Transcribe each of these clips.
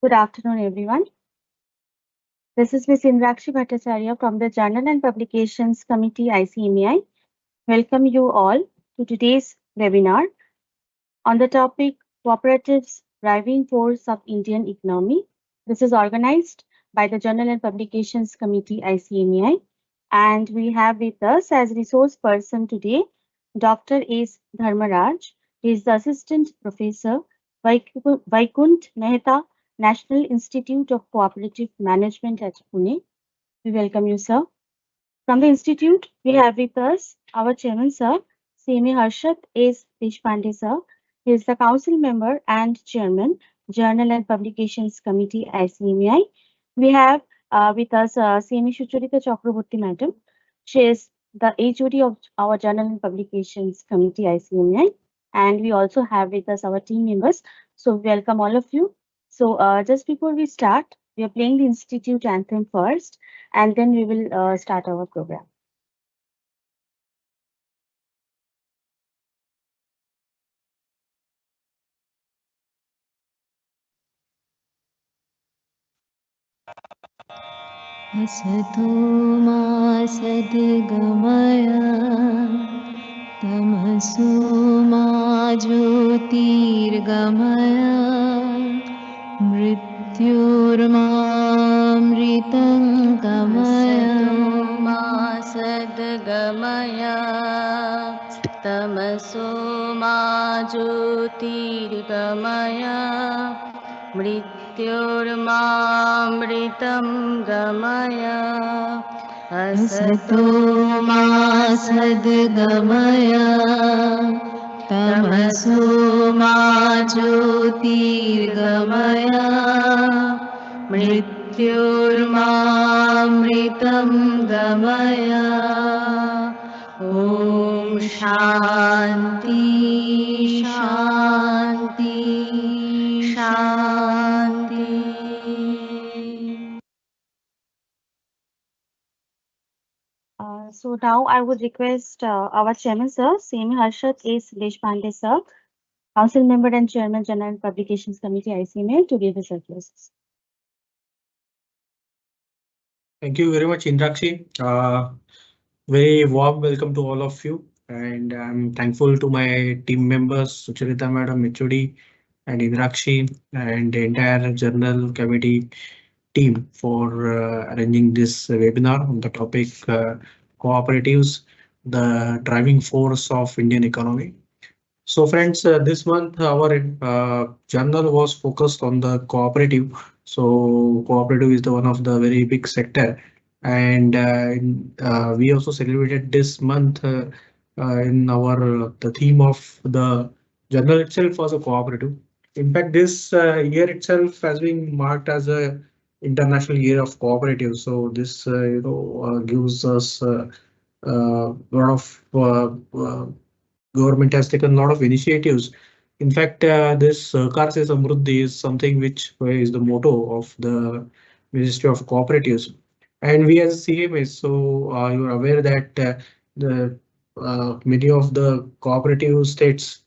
Good afternoon, everyone. This is Ms. Indrakshi Bhattacharya from the Journal and Publications Committee ICMEI. Welcome you all to today's webinar on the topic Cooperatives Driving Force of Indian Economy. This is organized by the Journal and Publications Committee ICMEI, and we have with us as resource person today Dr. S. Dharmaraj. He is the Assistant Professor, Vaikunt Mehta, National Institute of Cooperative Management at Pune. We welcome you, sir. From the Institute, we have with us our Chairman, sir, CMA Harshad S. Deshpande, sir. He is the Council Member and Chairman, Journal and Publications Committee, ICMEI. We have with us CMA Sucharita Chakraborty, Madam. She is the HOD of our Journal and Publications Committee, ICMEI. And we also have with us our team members. So, welcome all of you. So, just before we start, we are playing the Institute anthem first, and then we will start our program. असतो मा सद्गमय तमसो मा ज्योतिर्गमय मृत्युर्मामृतं गमय मा सद्गमय तमसो मा ज्योतिर्गमय मृत्युर्मामृतं गमय असतो मा सद्गमय तमसो मा ज्योतिर्गमय मृत्युर्मामृतं गमय ॐ शान्ति शान्ति शान्ति। So now I would request our chairman, sir, CMA Harshad S. Deshpande, sir, Council Member and Chairman, Journal and Publications Committee, ICMA, to give his address. Thank you very much, Indrakshi. Very warm welcome to all of you, and I'm thankful to my team members, Sucharita Madam, HOD, and Indrakshi, and the entire Journal Committee team for arranging this webinar on the topic cooperatives, the driving force of Indian economy. So friends, this month our journal was focused on the cooperative. So cooperative is the one of the very big sector, and we also celebrated this month in our the theme of the journal itself was a cooperative. In fact, this year itself has been marked as a International Year of Cooperative. So this gives us a lot of government has taken a lot of initiatives. In fact, this Sahkar se Samruddhi is something which is the motto of the Ministry of Cooperatives. And we as CMS, so you are aware that the many of the cooperative state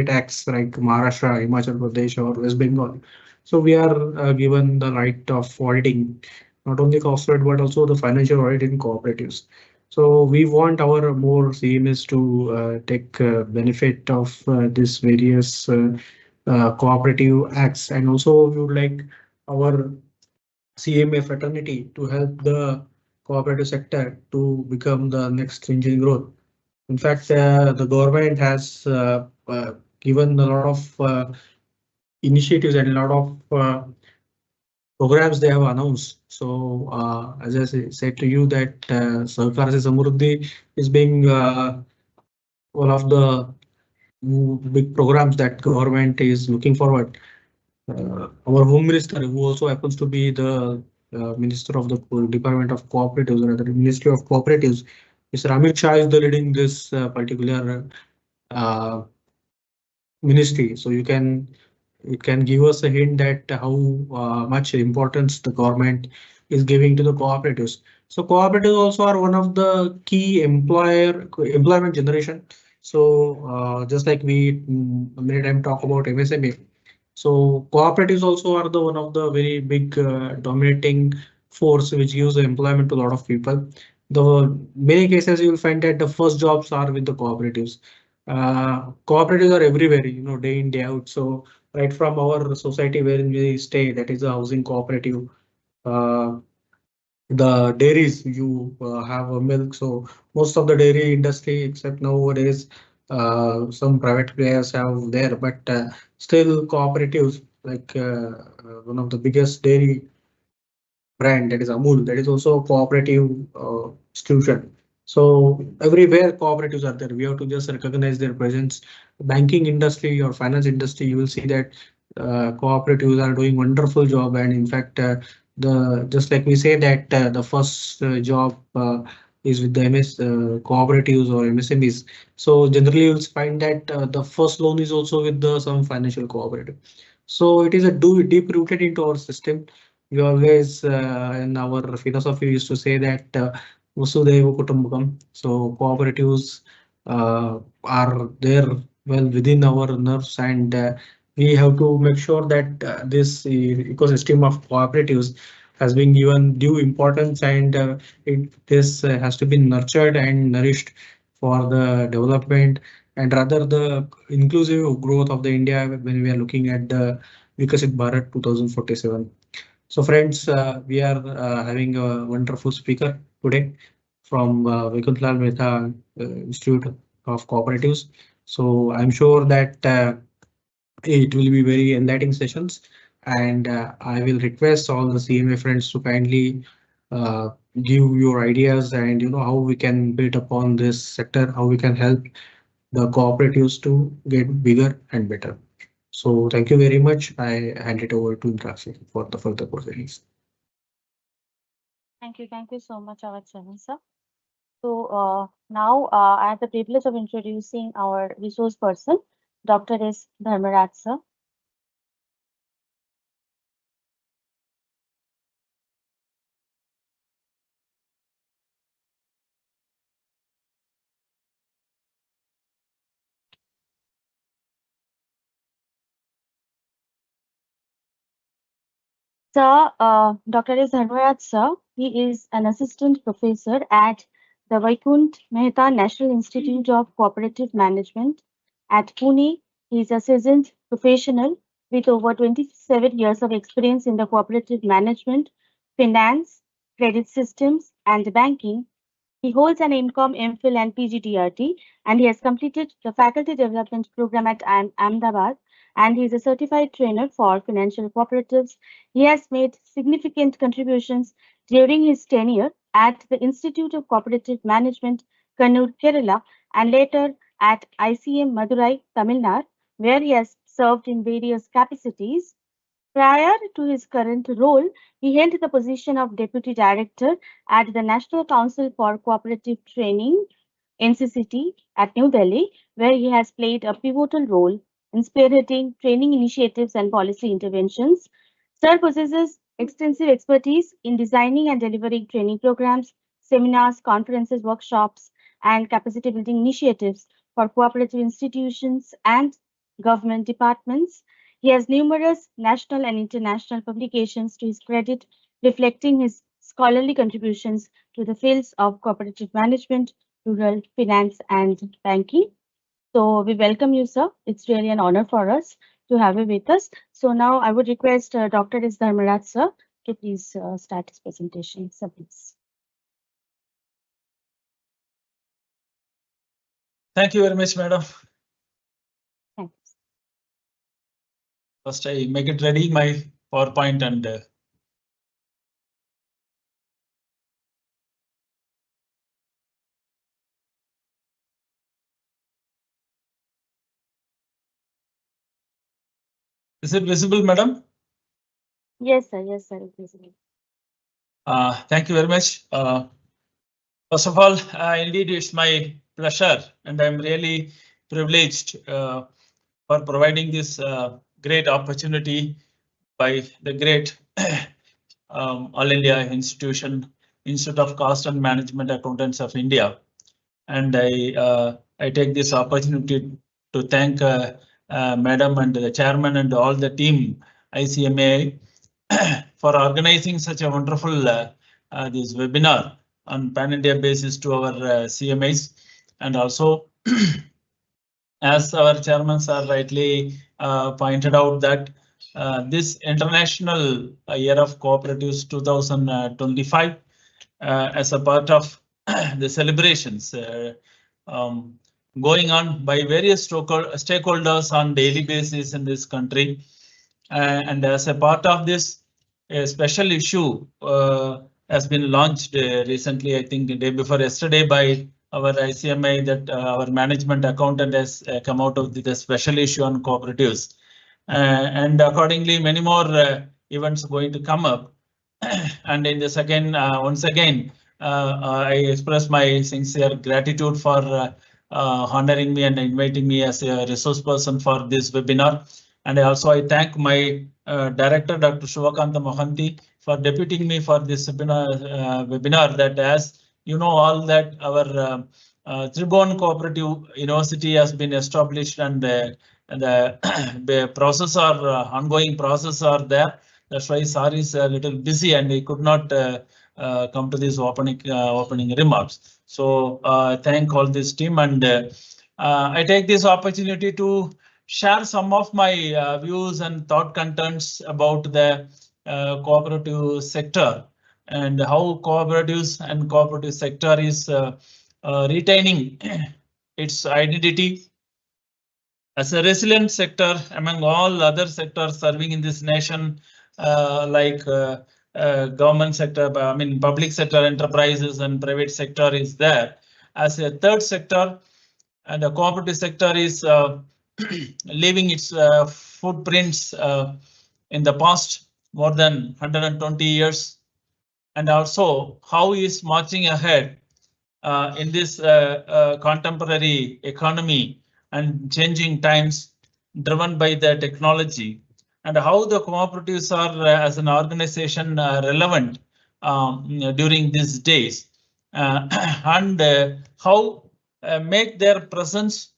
acts like Maharashtra, Himachal Pradesh, or West Bengal. So we are given the right of auditing not only corporate but also the financial audit in cooperatives. So we want our more CMS to take benefit of this various cooperative acts, and also we would like our CMA fraternity to help the cooperative sector to become the next engine growth. In fact, the government has given a lot of initiatives and a lot of programs they have announced. So as I said to you that Sahkar se Samruddhi is being one of the big programs that government is looking forward. Our Home Minister, who also happens to be the Minister of the Department of Cooperatives, or the Ministry of Cooperatives, Mr. Amit Shah is the leading this particular uh, ministry. So it can give us a hint that how much importance the government is giving to the cooperatives. So cooperatives also are one of the key employment generation. So just like we many time talk about MSME. So cooperatives also are the one of the very big dominating force which gives employment to a lot of people. The many cases you will find that the first jobs are with the cooperatives. Cooperatives are everywhere, day in, day out. So right from our society wherein we stay, that is a housing cooperative. Uh, the dairies you have a milk, so most of the dairy industry except nowadays some private players have there, but still cooperatives like one of the biggest dairy brand, that is Amul, that is also a cooperative institution. So everywhere cooperatives are there. We have to just recognize their presence. Banking industry or finance industry, you will see that cooperatives are doing wonderful job. And in fact, the just like we say that the first job is with the MS cooperatives or MSMEs. So generally, you'll find that the first loan is also with the some financial cooperative. So it is a deep rooted into our system. We always in our philosophy used to say that Vasudhaiva Kutumbakam. So cooperatives are there well within our nerves, and we have to make sure that this ecosystem of cooperatives has been given due importance, and this has to be nurtured and nourished for the development and rather the inclusive growth of the India when we are looking at the Vikasit Bharat 2047. So friends, we are having a wonderful speaker today from Vaikunthlal Mehta Institute of Cooperatives. So I'm sure that it will be very enlightening sessions, and I will request all the CMA friends to kindly uh, give your ideas and how we can build upon this sector, how we can help the cooperatives to get bigger and better. So thank you very much. I hand it over to Indrashi for the further proceedings. Thank you so much, our Charan sir. So now I have the privilege of introducing our resource person, Dr. S. Dharmaraj sir. Sir, Dr. S. Dharmaraj sir, he is an assistant professor at the Vaikunt Mehta National Institute of Cooperative Management at Pune. He is a seasoned professional with over 27 years of experience in the cooperative management, finance, credit systems, and banking. He holds an MCOM, MPhil, and PGDRT, and he has completed the faculty development program at Ahmedabad. And he is a certified trainer for financial cooperatives. He has made significant contributions during his tenure at the Institute of Cooperative Management, Kannur, Kerala, and later at ICM Madurai, Tamil Nadu, where he has served in various capacities. Prior to his current role, he held the position of Deputy Director at the National Council for Cooperative Training, NCCT, at New Delhi, where he has played a pivotal role in spearheading training initiatives and policy interventions. Sir possesses extensive expertise in designing and delivering training programs, seminars, conferences, workshops, and capacity building initiatives for cooperative institutions and government departments. He has numerous national and international publications to his credit, reflecting his scholarly contributions to the fields of cooperative management, rural finance, and banking. So we welcome you, sir. It's really an honor for us to have you with us. So now I would request Dr. S. Dharmaraj, sir, to please start his presentation. Sir, please. Thank you very much, madam. Thanks. First, I make it ready my PowerPoint and is it visible, madam? Yes, sir. Yes, sir. Please. Thank you very much. First of all, indeed, it's my pleasure, and I'm really privileged for providing this great opportunity by the great All India Institute of Cost and Management Accountants of India. And I take this opportunity to thank Madam and the chairman and all the team ICMA for organizing such a wonderful this webinar on pan-India basis to our CMAs, and also as our chairman sir rightly pointed out that this international year of cooperatives 2025 as a part of the celebrations um, going on by various stakeholders on daily basis in this country. And as a part of this, a special issue has been launched recently, I think the day before yesterday, by our ICMI, that our management accountant has come out of the special issue on cooperatives. And accordingly, many more events going to come up. And in the second, once again, I express my sincere gratitude for honoring me and inviting me as a resource person for this webinar. And also I thank my director, Dr. Shivakanta Mohanty, for deputing me for this webinar that, as you know, all that our Tribhuvan Cooperative University has been established, and the process or ongoing process are there. That's why Sir is a little busy and he could not come to this opening remarks. So thank all this team, and I take this opportunity to share some of my views and thought contents about the cooperative sector and how cooperatives and cooperative sector is retaining its identity as a resilient sector among all other sectors serving in this nation, like government sector, I mean public sector enterprises and private sector is there. As a third sector, and the cooperative sector is leaving its footprints in the past more than 120 years, and also how is marching ahead in this contemporary economy and changing times driven by the technology, and how the cooperatives are as an organization relevant during these days, and how make their presence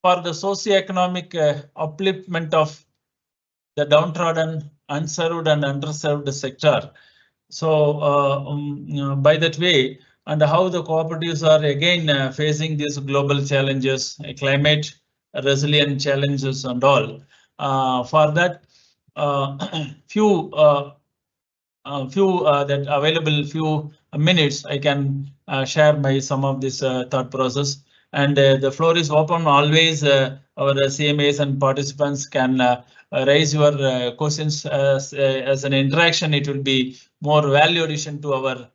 for the socio-economic upliftment of the downtrodden, unserved and underserved sector. So by that way, and how the cooperatives are again facing these global challenges, climate resilient challenges and all. For that, few that available few minutes, I can share my some of this thought process. And the floor is open always. Our CMAs and participants can raise your questions as an interaction. It will be more value addition to our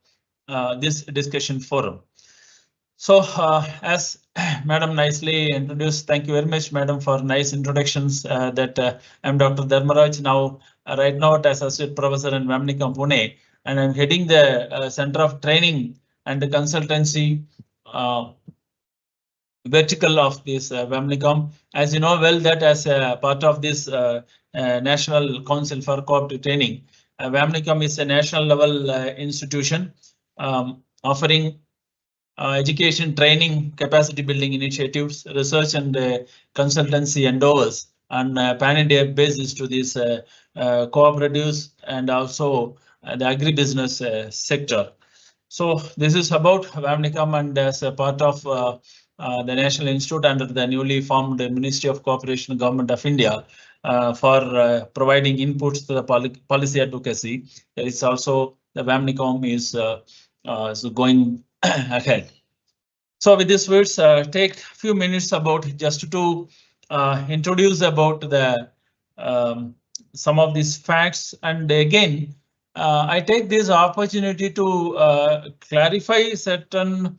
this discussion forum. So as Madam nicely introduced, thank you very much, Madam, for nice introductions. That I'm Dr. Dharmaraj, now right now as Associate Professor in Vamnikam, Pune, and I'm heading the Center of Training and the Consultancy vertical of this Vamnikam. As you know well, that as a part of this National Council for Cooperative Training, Vamnikam is a national level institution offering education, training, capacity building initiatives, research and consultancy endeavors on pan-India basis to these cooperatives and also the agribusiness sector. So this is about Vamnikam, and as a part of the National Institute under the newly formed Ministry of Cooperation, Government of India, for providing inputs to the policy advocacy. There is also the Vamnikam is going ahead. So with these words, take a few minutes about just to introduce about the some of these facts, and again I take this opportunity to clarify certain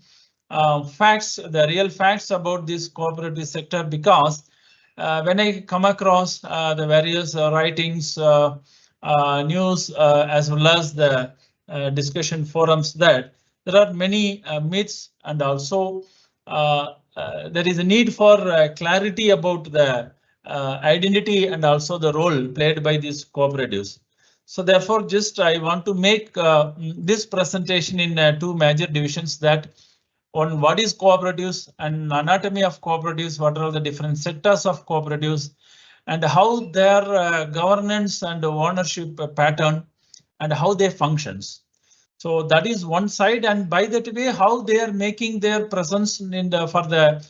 facts, the real facts about this cooperative sector, because when I come across the various writings, news, as well as the discussion forums, that there are many myths, and also there is a need for clarity about the identity and also the role played by these cooperatives. So therefore, just I want to make this presentation in two major divisions. That on what is cooperatives and anatomy of cooperatives, what are the different sectors of cooperatives, and how their governance and ownership pattern and how they functions. So that is one side, and by that way, how they are making their presence in the for the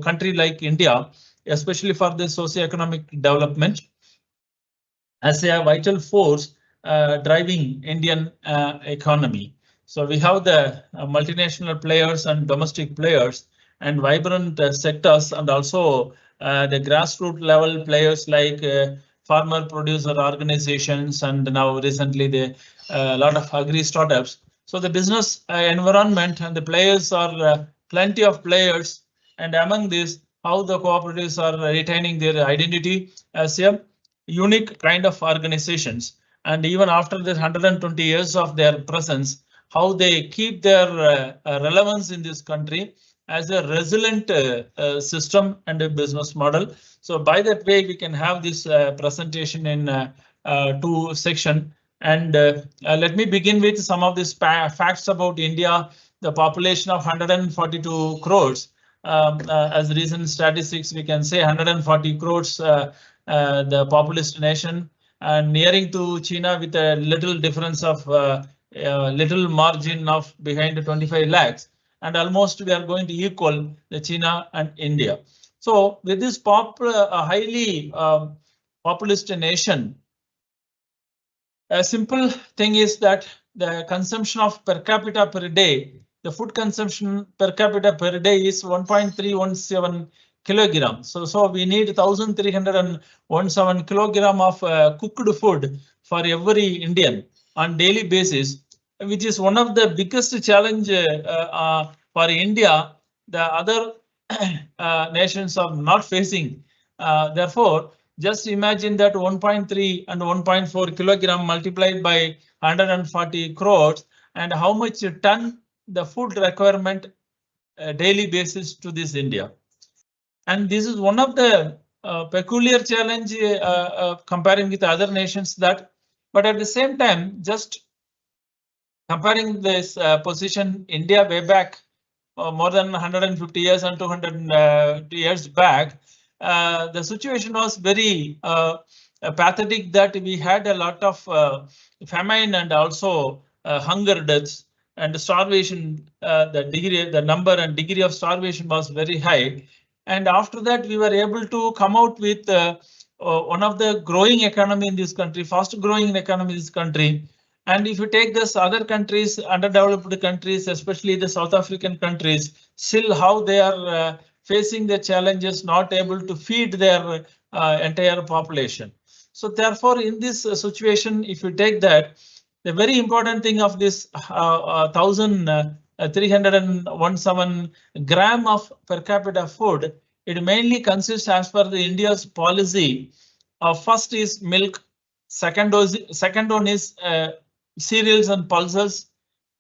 country like India, especially for the socio-economic development as a vital force driving Indian economy. So we have the multinational players and domestic players and vibrant sectors, and also the grassroots level players like farmer producer organizations, and now recently the lot of agri startups. So the business environment and the players are plenty of players, and among these, how the cooperatives are retaining their identity as a unique kind of organizations, and even after the 120 years of their presence, how they keep their relevance in this country as a resilient system and a business model. So by that way, we can have this presentation in two section. And let me begin with some of these facts about India. The population of 142 crores. As recent statistics, we can say 140 crores, the populist nation, and nearing to China with a little difference of little margin of behind 25 lakhs, and almost we are going to equal the China and India. So with this highly populist nation, a simple thing is that the consumption of per capita per day, the food consumption per capita per day is 1.317 kilogram. So we need 1,317 kilogram of cooked food for every Indian on daily basis, which is one of the biggest challenge for India. The other nations are not facing. Therefore, just imagine that 1.3 and 1.4 kilogram multiplied by 140 crores, and how much ton the food requirement daily basis to this India. And this is one of the peculiar challenge comparing with other nations, that, but at the same time, just comparing this position, India way back more than 150 years and 200 years back, the situation was very pathetic, that we had a lot of famine and also hunger deaths and starvation. The number and degree of starvation was very high. And after that, we were able to come out with one of the growing economy in this country, fast growing economy in this country. And if you take this other countries, underdeveloped countries, especially the South African countries, still how they are facing the challenges, not able to feed their entire population. So therefore, in this situation, if you take that, the very important thing of this 1,317 gram of per capita food, it mainly consists, as per the India's policy, first is milk, second one is cereals and pulses,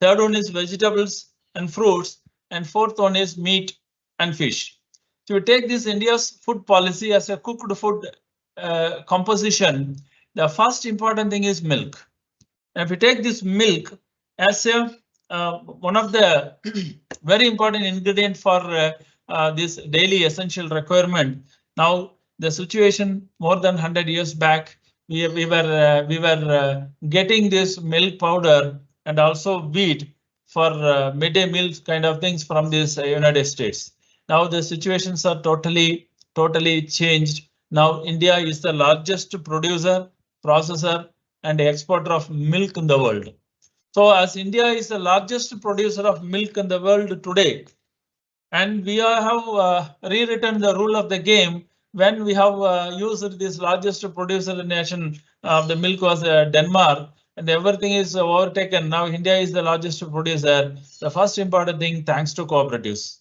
third one is vegetables and fruits, and fourth one is meat and fish. So we take this India's food policy as a cooked food composition. The first important thing is milk. And if we take this milk as a one of the very important ingredient for this daily essential requirement. Now the situation more than 100 years back, we were getting this milk powder and also wheat for midday meals kind of things from this United States. Now the situations are totally changed. Now India is the largest producer, processor, and exporter of milk in the world. So as India is the largest producer of milk in the world today, and we have rewritten the rule of the game when we have used this largest producer nation. The milk was Denmark, and everything is overtaken. Now India is the largest producer. The first important thing, thanks to cooperatives.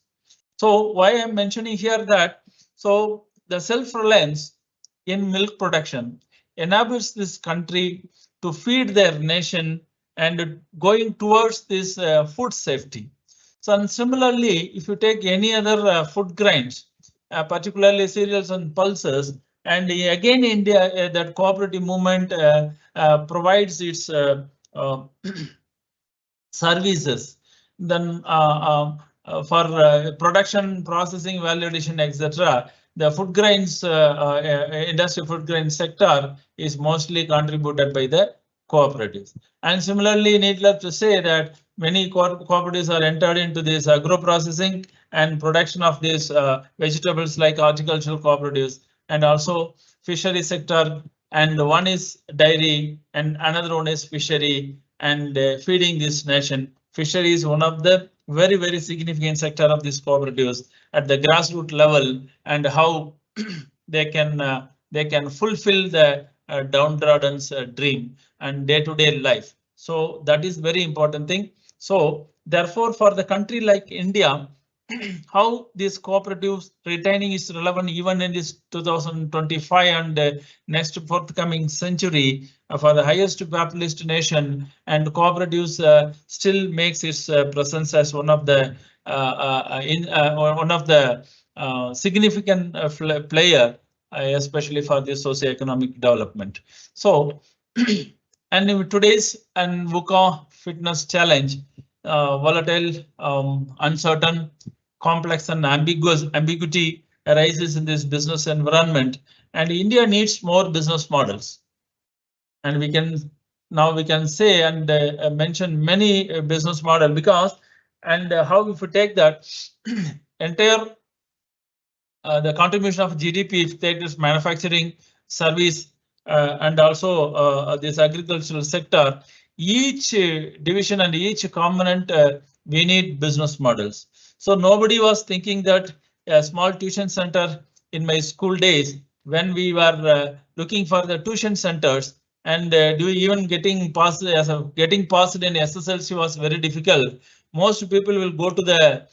So why I'm mentioning here that, so the self-reliance in milk production enables this country to feed their nation and going towards this food safety. So and similarly, if you take any other food grains, particularly cereals and pulses, and again India, that cooperative movement provides its services then for production, processing, value addition, etc. The food grains industry, food grain sector is mostly contributed by the cooperatives. And similarly, needless to say that many cooperatives are entered into this agro processing and production of these vegetables like horticultural cooperatives, and also fishery sector, and one is dairy and another one is fishery, and feeding this nation. Fishery is one of the very significant sector of these cooperatives at the grassroots level, and how they can fulfill the downtrodden's dream and day-to-day life. So that is very important thing. So therefore, for the country like India, how these cooperatives retaining is relevant even in this 2025 and next forthcoming century, for the highest populist nation, and cooperatives still makes its presence as one of the significant player, especially for the socio-economic development. So, and in today's and VUCA fitness challenge, volatile, uncertain, complex and ambiguity arises in this business environment, and India needs more business models. And we can say and mention many business model, because and how if we take that entire the contribution of GDP, if take this manufacturing, service, and also this agricultural sector, each division and each component, we need business models. So nobody was thinking that a small tuition center in my school days, when we were looking for the tuition centers, and do even getting passed in SSLC was very difficult. Most people will go to the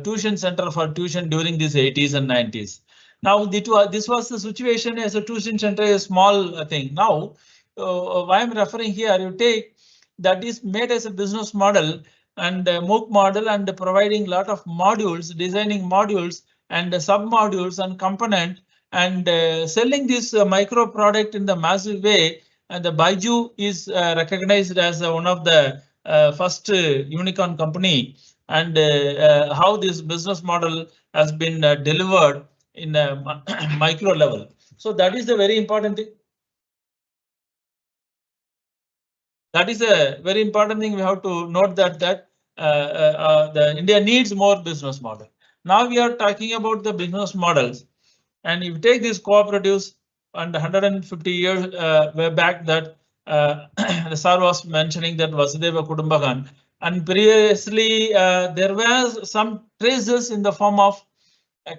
tuition center for tuition during these 80s and 90s. Now this was the situation as a tuition center, a small thing. Now why I'm referring here, you take that is made as a business model and MOOC model, and providing lot of modules, designing modules and sub modules and component, and selling this micro product in the massive way. And the Baiju is recognized as one of the first unicorn company, and how this business model has been delivered in a micro level. So that is the very important thing. That is a very important thing. We have to note that the India needs more business model. Now we are talking about the business models, and if you take these cooperatives and 150 years way back, that the sir was mentioning that Vasudeva Kudumbakam, and previously there was some traces in the form of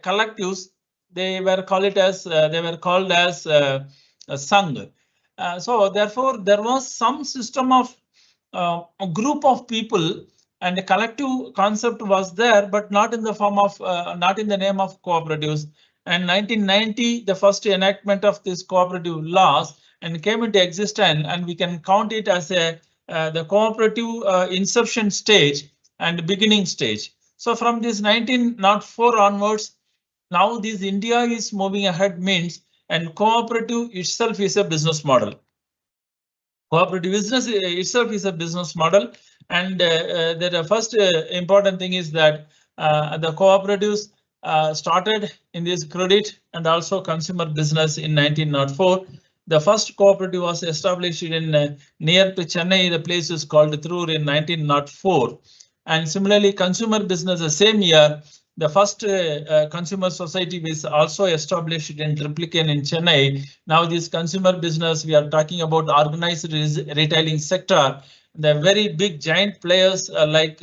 collectives. They were called it as Sangh. So therefore, there was some system of a group of people, and a collective concept was there, but not in the form of not in the name of cooperatives. And 1990, the first enactment of this cooperative laws and came into existence, and we can count it as a the cooperative inception stage and beginning stage. So from this 1904 onwards, now this India is moving ahead means, and cooperative itself is a business model. Cooperative business itself is a business model, and the first important thing is that the cooperatives started in this credit and also consumer business in 1904. The first cooperative was established in near to Chennai. The place is called Throor in 1904, and similarly consumer business the same year. The first consumer society was also established in Triplicane in Chennai. Now this consumer business, we are talking about organized retailing sector. The very big giant players like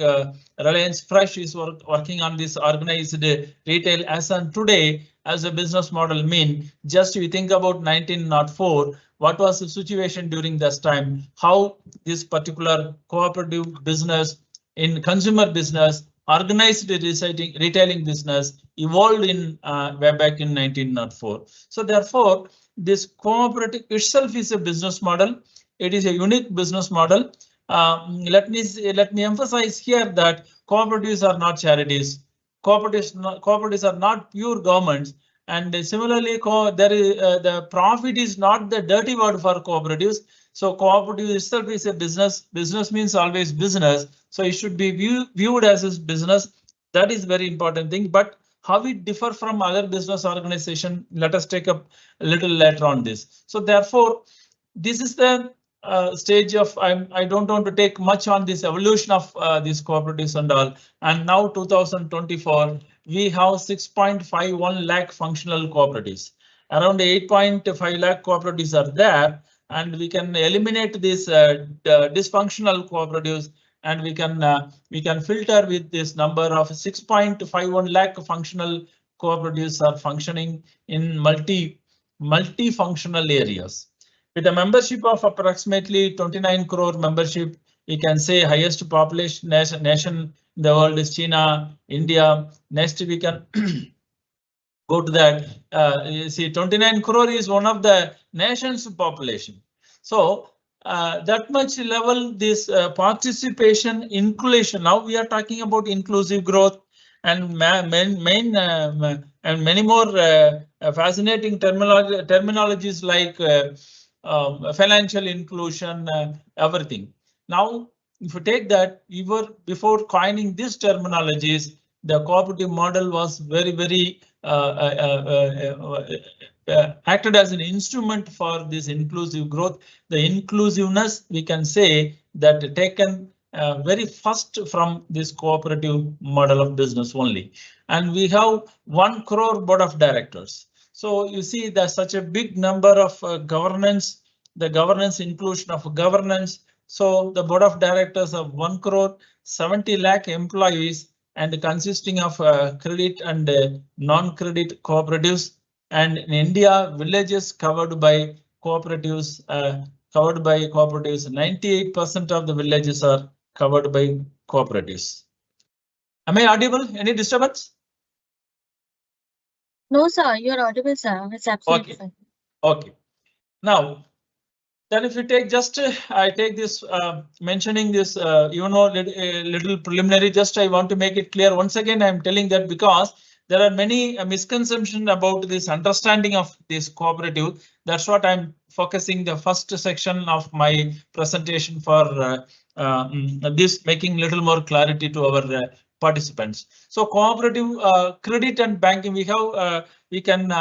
Reliance Fresh is working on this organized retail as on today as a business model. Mean just you think about 1904, what was the situation during this time? How this particular cooperative business in consumer business, organized retailing business evolved in way back in 1904. So therefore, this cooperative itself is a business model. It is a unique business model. Let me emphasize here that cooperatives are not charities. Cooperatives are not pure governments. And similarly, the profit is not the dirty word for cooperatives. So cooperative itself is a business. Business means always business. So it should be viewed as a business. That is very important thing. But how it differ from other business organization, let us take up a little later on this. So therefore, this is the stage of I don't want to take much on this evolution of these cooperatives and all. And now 2024, we have 6.51 lakh functional cooperatives. Around 8.5 lakh cooperatives are there, and we can eliminate these dysfunctional cooperatives, and we can filter with this number of 6.51 lakh functional cooperatives are functioning in multi-functional areas. With a membership of approximately 29 crore membership, we can say highest population nation in the world is China, India. Next we can go to that. You see, 29 crore is one of the nation's population. So that much level, this participation, inclusion. Now we are talking about inclusive growth and and many more fascinating terminologies like financial inclusion, everything. Now, if you take that, before coining these terminologies, the cooperative model was very acted as an instrument for this inclusive growth. The inclusiveness, we can say that taken very first from this cooperative model of business only. And we have 1 crore board of directors. So you see there's such a big number of governance, the governance inclusion of governance. So the board of directors of 1 crore, 70 lakh employees, and consisting of credit and non-credit cooperatives. And in India, villages covered by cooperatives, 98% of the villages are covered by cooperatives. Am I audible? Any disturbance? No, sir, you're audible, sir. It's absolutely fine. Okay. Now, then if you take just, I take this mentioning this, little preliminary, just I want to make it clear. Once again, I'm telling that because there are many misconceptions about this understanding of this cooperative. That's what I'm focusing the first section of my presentation for this, making little more clarity to our participants. So cooperative credit and banking, we can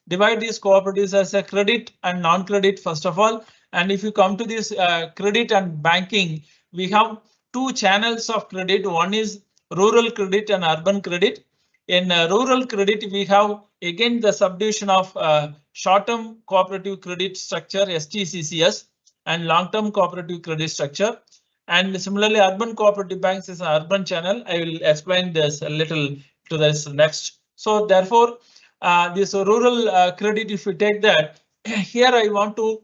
divide these cooperatives as a credit and non-credit first of all. And if you come to this credit and banking, we have two channels of credit. One is rural credit and urban credit. In rural credit, we have again the subdivision of short-term cooperative credit structure STCCS and long-term cooperative credit structure. And similarly, urban cooperative banks is an urban channel. I will explain this a little to this next. So therefore, this rural credit, if you take that, here I want to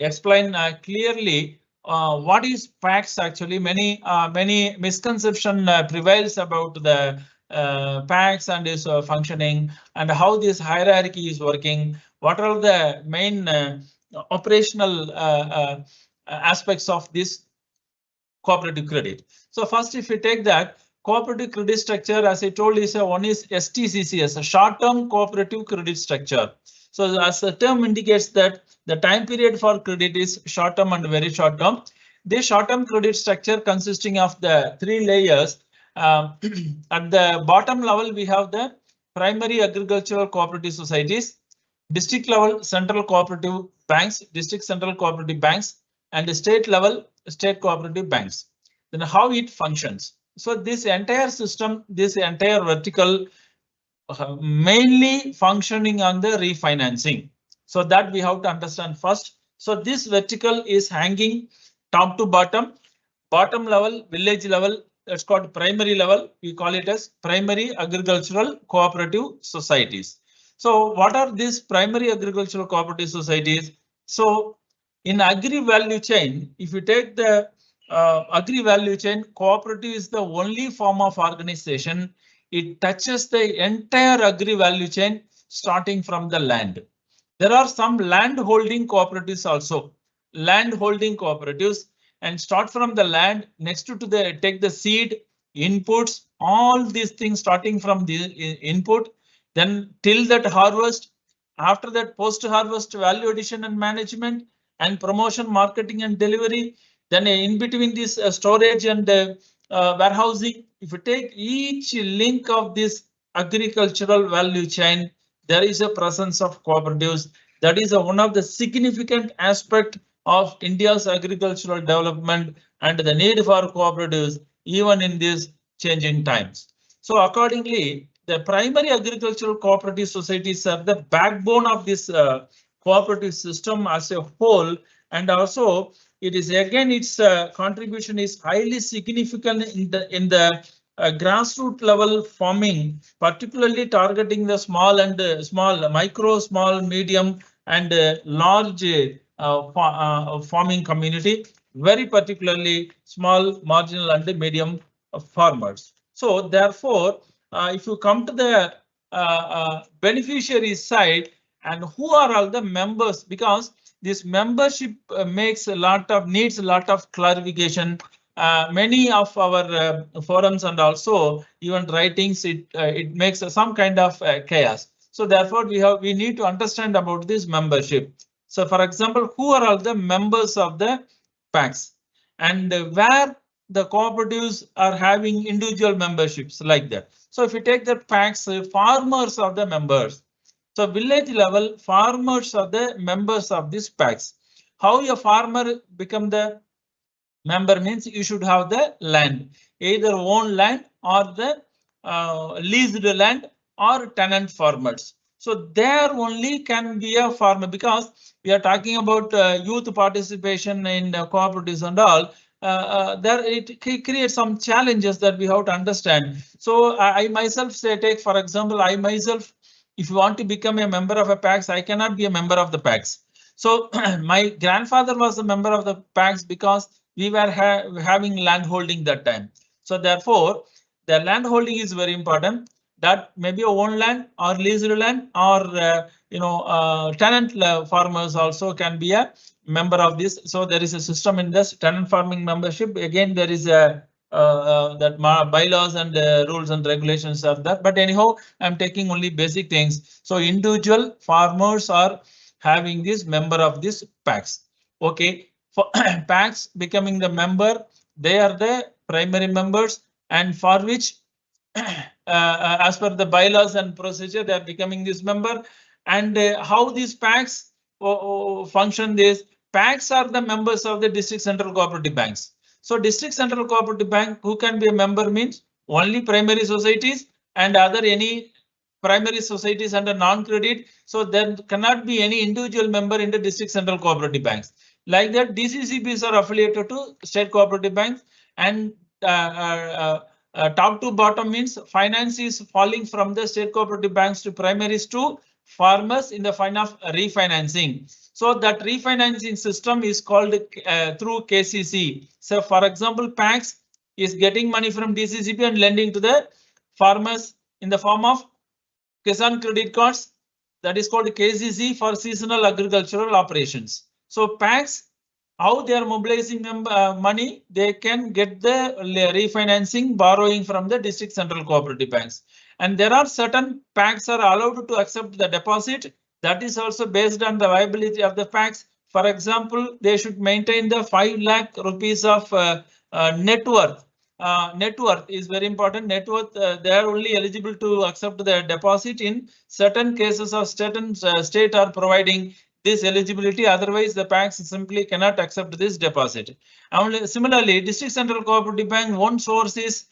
explain clearly what is PACS actually. Many misconception prevails about the PACS and its functioning and how this hierarchy is working. What are the main operational aspects of this cooperative credit? So first, if you take that cooperative credit structure, as I told you, one is STCCS, a short-term cooperative credit structure. So as the term indicates that the time period for credit is short term and very short term. This short term credit structure consisting of the 3 layers. At the bottom level, we have the primary agricultural cooperative societies, district level central cooperative banks, district central cooperative banks, and the state level state cooperative banks. Then how it functions. So this entire system, this entire vertical mainly functioning on the refinancing. So that we have to understand first. So this vertical is hanging top to bottom, bottom level, village level, that's called primary level. We call it as primary agricultural cooperative societies. So what are these primary agricultural cooperative societies? So in agri value chain, if you take the agri value chain, cooperative is the only form of organization. It touches the entire agri value chain starting from the land. There are some land holding cooperatives also, land holding cooperatives, and start from the land next to the take the seed inputs, all these things starting from the input, then till that harvest, after that post harvest value addition and management, and promotion, marketing and delivery. Then in between this storage and warehousing, if you take each link of this agricultural value chain, there is a presence of cooperatives. That is one of the significant aspect of India's agricultural development and the need for cooperatives even in these changing times. So accordingly, the primary agricultural cooperative societies are the backbone of this cooperative system as a whole, and also it is again its contribution is highly significant in the grassroots level farming, particularly targeting the small and small, micro, small, medium, and large farming community, very particularly small, marginal, and medium farmers. So therefore, if you come to the beneficiary side, and who are all the members, because this membership makes a lot of needs a lot of clarification. Many of our forums and also even writings, it makes some kind of chaos. So therefore, we need to understand about this membership. So for example, who are all the members of the packs, and where the cooperatives are having individual memberships like that. So if you take the packs, farmers are the members. So village level farmers are the members of these packs. How a farmer become the member means you should have the land, either own land or the leased land or tenant farmers. So there only can be a farmer, because we are talking about youth participation in cooperatives and all. There it creates some challenges that we have to understand. So I myself say, take for example, I myself, if you want to become a member of a PAX, I cannot be a member of the PAX. So my grandfather was a member of the PAX because we were having land holding that time. So therefore, the land holding is very important. That maybe own land or leased land or tenant farmers also can be a member of this. So there is a system in this tenant farming membership. Again, there is a that bylaws and rules and regulations are there. But anyhow, I'm taking only basic things. So individual farmers are having this member of this PAX. Okay, for PAX becoming the member, they are the primary members, and for which as per the bylaws and procedure, they are becoming this member. And how these PACs function, this PACs are the members of the district central cooperative banks. So district central cooperative bank, who can be a member means only primary societies and other any primary societies under non-credit. So there cannot be any individual member in the district central cooperative banks. Like that, DCCBs are affiliated to state cooperative banks, and top to bottom means finance is falling from the state cooperative banks to primaries to farmers in the form of refinancing. So that refinancing system is called through KCC. So for example, PAX is getting money from DCCB and lending to the farmers in the form of Kisan credit cards. That is called KCC for seasonal agricultural operations. So PAX, how they are mobilizing money, they can get the refinancing borrowing from the district central cooperative banks. And there are certain PACs are allowed to accept the deposit. That is also based on the viability of the PACs. For example, they should maintain the 5 lakh rupees of net worth. Net worth is very important. Net worth, they are only eligible to accept the deposit in certain cases of certain state are providing this eligibility. Otherwise, the banks simply cannot accept this deposit. And similarly, district central cooperative bank, one source is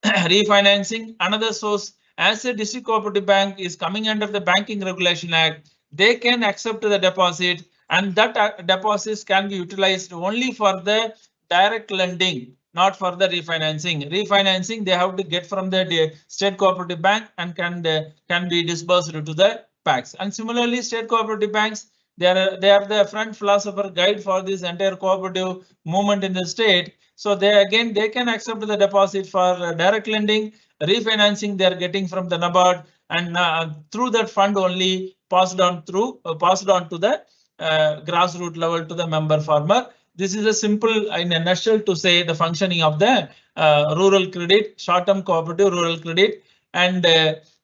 refinancing, another source, as a district cooperative bank is coming under the Banking Regulation Act, they can accept the deposit, and that deposits can be utilized only for the direct lending, not for the refinancing. Refinancing they have to get from the state cooperative bank and can be disbursed to the PACs. And similarly, state cooperative banks, they are the front philosopher guide for this entire cooperative movement in the state. So they can accept the deposit for direct lending, refinancing they are getting from the NABARD, and through that fund only passed on to the grassroots level to the member farmer. This is a simple in a nutshell to say the functioning of the rural credit, short-term cooperative rural credit, and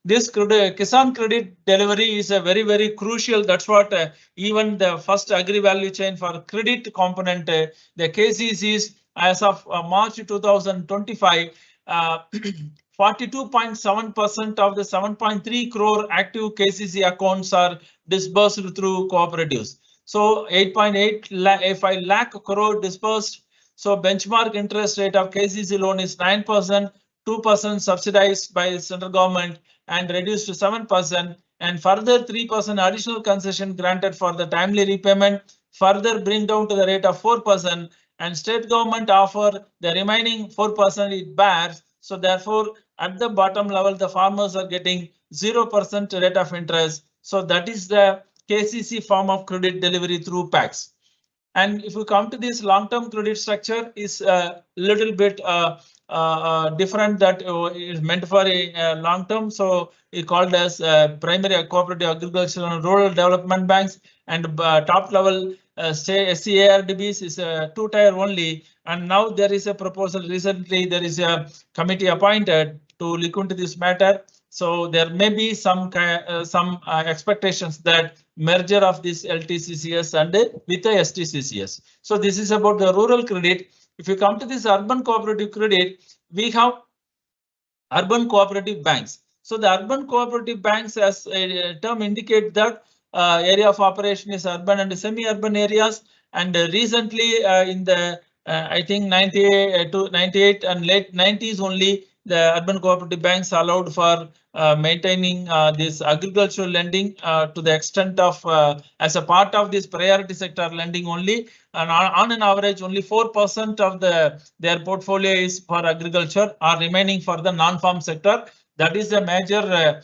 this Kisan credit delivery is a very crucial. That's what even the first agri value chain for credit component, the KCCs as of March 2025, 42.7% of the 7.3 crore active KCC accounts are disbursed through cooperatives. So 8.85 lakh crore disbursed. So benchmark interest rate of KCC loan is 9%, 2% subsidized by central government and reduced to 7%, and further 3% additional concession granted for the timely repayment, further bring down to the rate of 4%, and state government offer the remaining 4% it bears. So therefore, at the bottom level, the farmers are getting 0% rate of interest. So that is the KCC form of credit delivery through PACs. And if we come to this long-term credit structure is a little bit different, that is meant for a long-term. So it called as primary cooperative agricultural and rural development banks, and top level say SCARDBs is a two-tier only. And now there is a proposal recently, there is a committee appointed to look into this matter. So there may be some expectations that merger of this LTCCS and with the STCCS. So this is about the rural credit. If you come to this urban cooperative credit, we have urban cooperative banks. So the urban cooperative banks, as a term indicate that area of operation is urban and semi-urban areas. And recently in the I think 98 to 98 and late 90s only, the urban cooperative banks allowed for maintaining this agricultural lending to the extent of as a part of this priority sector lending only, and on an average only 4% of their portfolio is for agriculture, or remaining for the non-farm sector. That is a major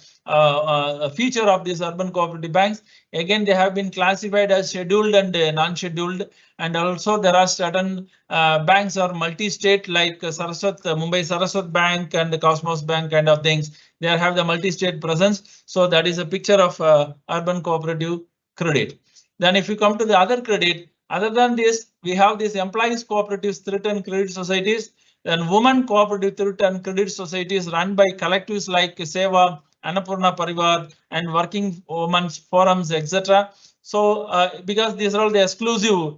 feature of these urban cooperative banks. Again, they have been classified as scheduled and non-scheduled, and also there are certain banks are multi-state, like Saraswat, Mumbai Saraswat Bank and the Cosmos Bank kind of things. They have the multi-state presence. So that is a picture of urban cooperative credit. Then if you come to the other credit, other than this, we have these employees cooperatives, thrift and credit societies. Then women cooperative thrift and credit societies run by collectives like Seva, Annapurna Parivar, and working women's forums, etc. So because these are all the exclusive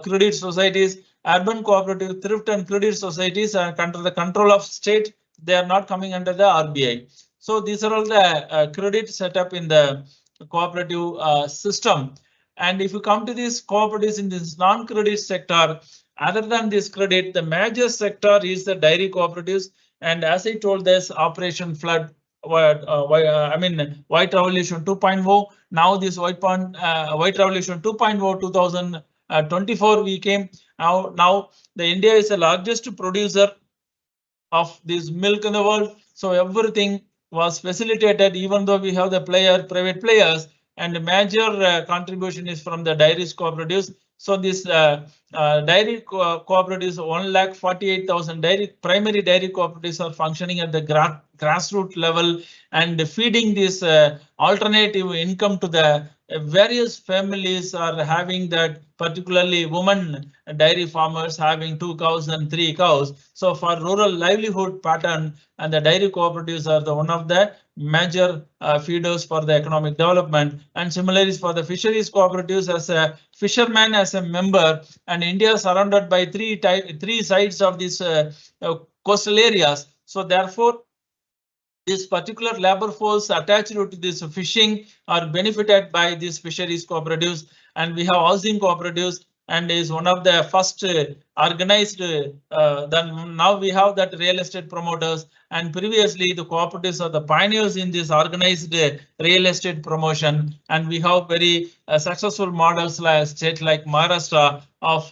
credit societies, urban cooperative thrift and credit societies are under the control of state. They are not coming under the RBI. So these are all the credit setup in the cooperative system. And if you come to these cooperatives in this non-credit sector, other than this credit, the major sector is the dairy cooperatives. And as I told, this Operation Flood, I mean White Revolution 2.0. Now this White Revolution 2.0 2024 we came. Now the India is the largest producer of this milk in the world. So everything was facilitated, even though we have the private players, and the major contribution is from the dairy cooperatives. So this dairy cooperatives, 1,48,000 primary dairy cooperatives are functioning at the grassroots level and feeding this alternative income to the various families are having that, particularly women dairy farmers having 2 cows and 3 cows. So for rural livelihood pattern, and the dairy cooperatives are the one of the major feeders for the economic development. And similarly for the fisheries cooperatives, as a fisherman, as a member, and India is surrounded by three sides of these coastal areas. So therefore, this particular labor force attached to this fishing are benefited by these fisheries cooperatives. And we have housing cooperatives, and is one of the first organized. Then now we have that real estate promoters, and previously the cooperatives are the pioneers in this organized real estate promotion. And we have very successful models like state like Maharashtra of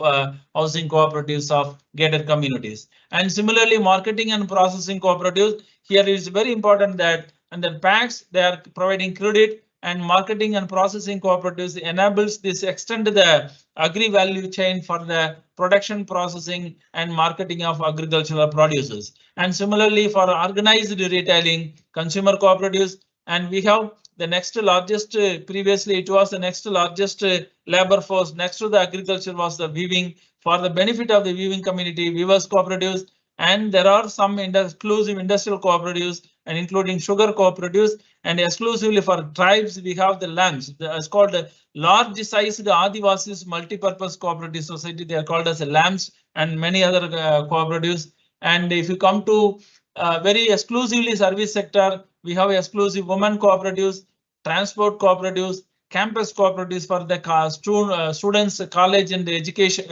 housing cooperatives of gated communities. And similarly, marketing and processing cooperatives, here it is very important that under PACs they are providing credit, and marketing and processing cooperatives enables this extend the agri value chain for the production, processing and marketing of agricultural producers. And similarly for organized retailing, consumer cooperatives, and we have the next largest, previously it was the next largest labor force next to the agriculture was the weaving. For the benefit of the weaving community, weavers cooperatives, and there are some exclusive industrial cooperatives and including sugar cooperatives, and exclusively for tribes we have the LAMS. It's called large sized Adivasis multi-purpose cooperative society. They are called as LAMS, and many other cooperatives. And if you come to very exclusively service sector, we have exclusive women cooperatives, transport cooperatives, campus cooperatives for the students, college and education,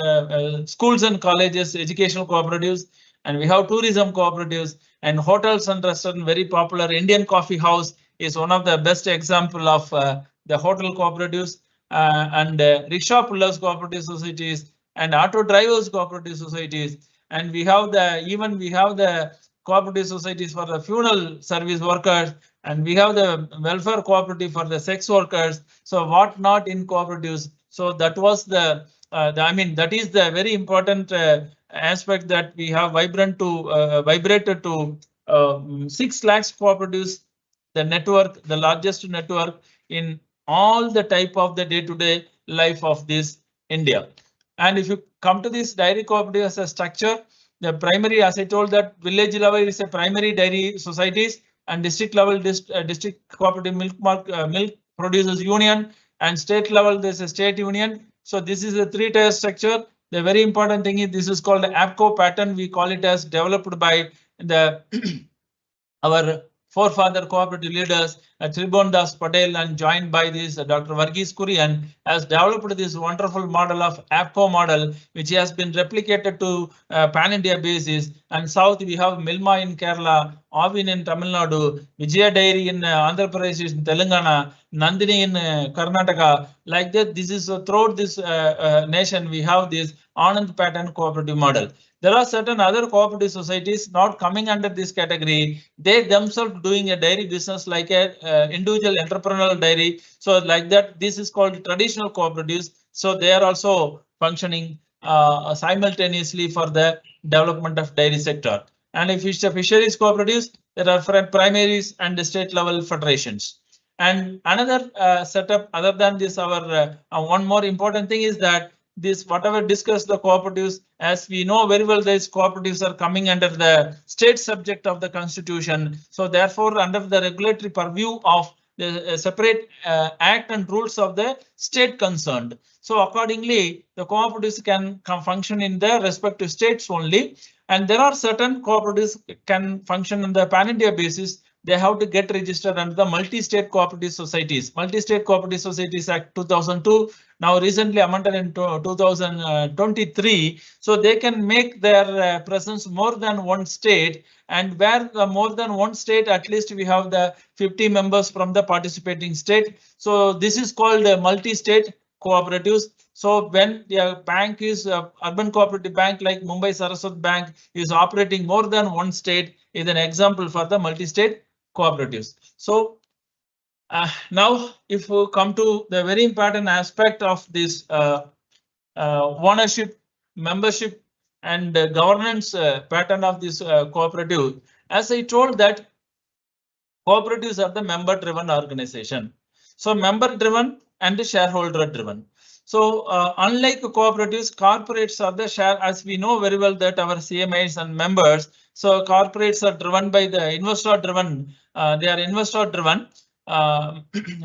schools and colleges, educational cooperatives, and we have tourism cooperatives and hotels and restaurants. Very popular Indian Coffee House is one of the best example of the hotel cooperatives, and rickshaw pullers cooperative societies and auto drivers cooperative societies, and we have the cooperative societies for the funeral service workers, and we have the welfare cooperative for the sex workers. So what not in cooperatives? So that was I mean, that is the very important aspect that we have vibrated to 6 lakhs cooperatives, the network, the largest network in all the type of the day-to-day life of this India. And if you come to this dairy cooperative as a structure, the primary, as I told, that village level is a primary dairy societies, and district level district cooperative milk producers union, and state level there's a state union. So this is a 3-tier structure. The very important thing is this is called the APCO pattern. We call it as developed by the our forefather cooperative leaders, Tribhuvan Das Patel, and joined by this Dr. Varghese Kurian, has developed this wonderful model of APCO model, which has been replicated to pan-India basis. And south we have Milma in Kerala, Avin in Tamil Nadu, Vijaya Dairy in Andhra Pradesh, in Telangana, Nandini in Karnataka. Like that, this is throughout this nation we have this Anand pattern cooperative model. There are certain other cooperative societies not coming under this category. They themselves doing a dairy business like a individual entrepreneurial dairy. So like that, this is called traditional cooperatives. So they are also functioning simultaneously for the development of dairy sector. And if it's a fisheries cooperatives, there are primaries and the state level federations. And another setup other than this, our one more important thing is that this whatever discussed the cooperatives, as we know very well, these cooperatives are coming under the state subject of the constitution. So therefore, under the regulatory purview of the separate act and rules of the state concerned. So accordingly, the cooperatives can function in the respective states only. And there are certain cooperatives can function on the pan-India basis. They have to get registered under the Multi-State Cooperative Societies. Multi-State Cooperative Societies Act 2002, now recently amended in 2023. So they can make their presence more than one state, and where more than one state, at least we have the 50 members from the participating state. So this is called multi-state cooperatives. So when the bank is urban cooperative bank like Mumbai Saraswat Bank is operating more than one state, is an example for the multi-state cooperatives. So now if we come to the very important aspect of this ownership, membership and governance pattern of this cooperative, as I told that cooperatives are the member driven organization. So member driven and shareholder driven. So unlike cooperatives, corporates are the share, as we know very well that our CMIs and members. So corporates are driven by the investor driven. They are investor driven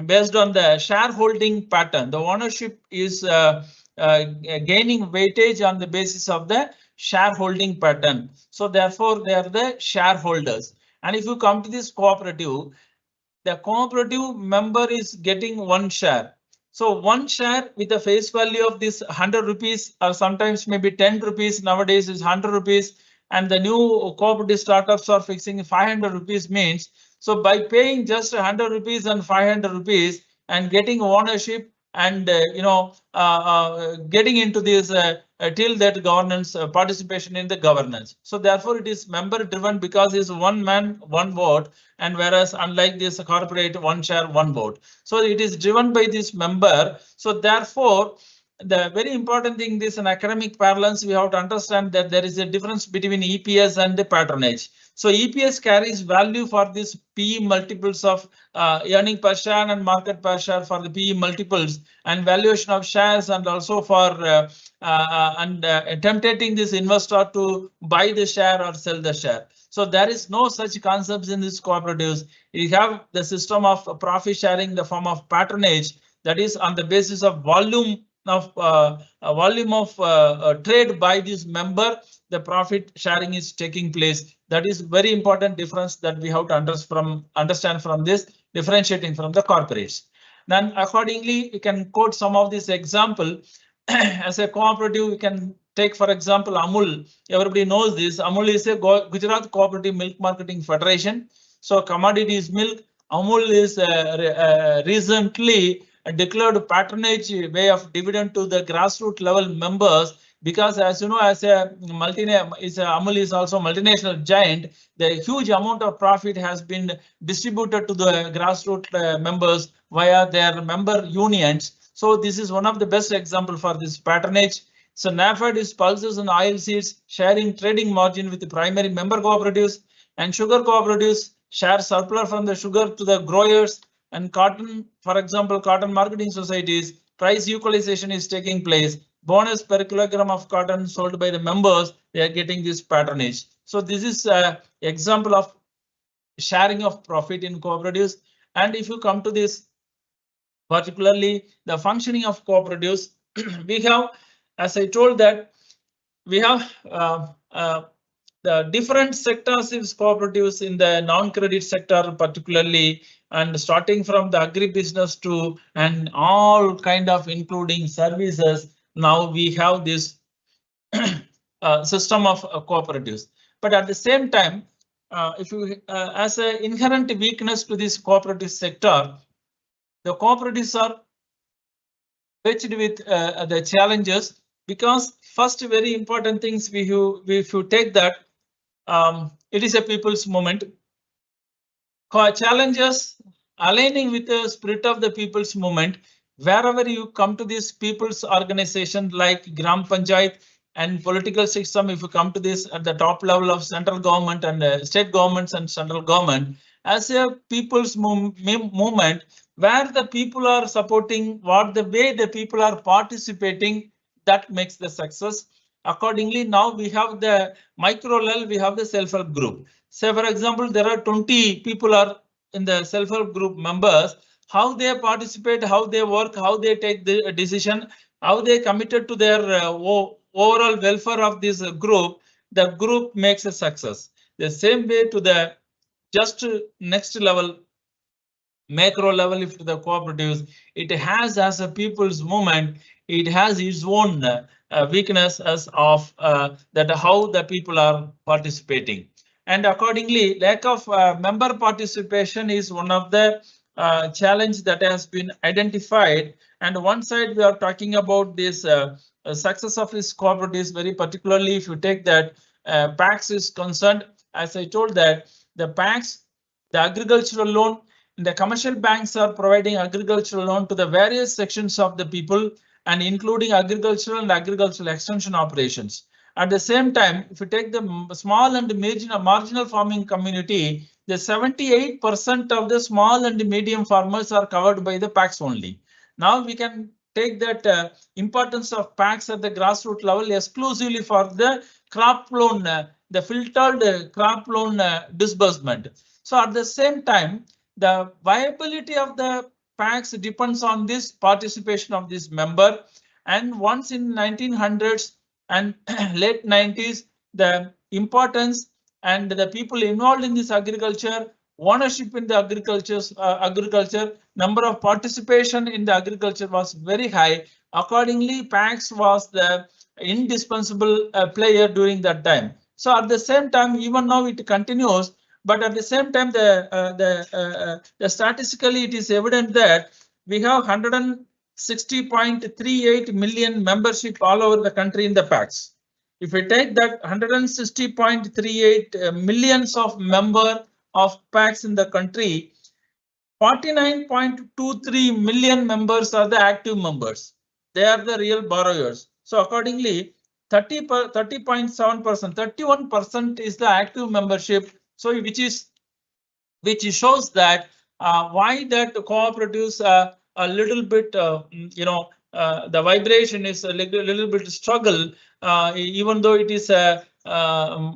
based on the shareholding pattern. The ownership is gaining weightage on the basis of the shareholding pattern. So therefore, they are the shareholders. And if you come to this cooperative, the cooperative member is getting one share. So one share with the face value of this 100 rupees or sometimes maybe 10 rupees nowadays is 100 rupees, and the new cooperative startups are fixing 500 rupees means. So by paying just 100 rupees and 500 rupees and getting ownership and getting into this till that governance participation in the governance. So therefore it is member driven because it's one man, one vote, and whereas unlike this corporate, one share, one vote. So it is driven by this member. So therefore, the very important thing, this in academic parlance, we have to understand that there is a difference between EPS and the patronage. So EPS carries value for this PE multiples of earning per share and market per share for the PE multiples and valuation of shares, and also for tempting this investor to buy the share or sell the share. So there is no such concepts in these cooperatives. You have the system of profit sharing in the form of patronage, that is on the basis of volume of trade by this member. The profit sharing is taking place. That is very important difference that we have to understand from this, differentiating from the corporates. Then accordingly, you can quote some of this example. As a cooperative, we can take for example Amul. Everybody knows this. Amul is a Gujarat Cooperative Milk Marketing Federation. So commodities milk. Amul is recently declared patronage way of dividend to the grassroots level members, because as you know, as a Amul is also multinational giant, the huge amount of profit has been distributed to the grassroots members via their member unions. So this is one of the best example for this patronage. So NAFED is pulses and oil seeds sharing trading margin with the primary member cooperatives, and sugar cooperatives share surplus from the sugar to the growers, and cotton, for example, cotton marketing societies, price equalization is taking place. Bonus per kilogram of cotton sold by the members, they are getting this patronage. So this is an example of sharing of profit in cooperatives. And if you come to this, particularly the functioning of cooperatives, we have, as I told that, we have the different sectors in cooperatives in the non-credit sector particularly, and starting from the agribusiness to and all kind of including services. Now we have this system of cooperatives. But at the same time, if you as an inherent weakness to this cooperative sector, the cooperatives are faced with the challenges, because first very important things if you take that, it is a people's movement. Challenges aligning with the spirit of the people's movement. Wherever you come to this people's organization like Gram Panchayat and political system, if you come to this at the top level of central government and state governments and central government, as a people's movement, where the people are supporting, what the way the people are participating, that makes the success. Accordingly, now we have the micro level, we have the self-help group. Say for example, there are 20 people are in the self-help group members. How they participate, how they work, how they take the decision, how they committed to their overall welfare of this group, the group makes a success. The same way to the just next level, macro level, if to the cooperatives, it has as a people's movement, it has its own weakness as of that how the people are participating. And accordingly, lack of member participation is one of the challenge that has been identified. And one side we are talking about this success of this cooperatives, very particularly if you take that PAX is concerned. As I told that the PAX, the agricultural loan, the commercial banks are providing agricultural loan to the various sections of the people, and including agricultural and agricultural extension operations. At the same time, if you take the small and marginal farming community, the 78% of the small and medium farmers are covered by the PACs only. Now we can take that importance of PACs at the grassroots level exclusively for the crop loan, the filtered crop loan disbursement. So at the same time, the viability of the PACs depends on this participation of this member. And once in 1900s and late 90s, the importance and the people involved in this agriculture, ownership in the agriculture, number of participation in the agriculture was very high. Accordingly, PACs was the indispensable player during that time. So at the same time, even now it continues. But at the same time, the statistically, it is evident that we have 160.38 million membership all over the country in the PACs. If we take that 160.38 millions of member of PACs in the country, 49.23 million members are the active members. They are the real borrowers. So accordingly, 30.7%, 31% is the active membership. So which shows that why that cooperatives a little bit the vibration is a little bit struggle, even though it is a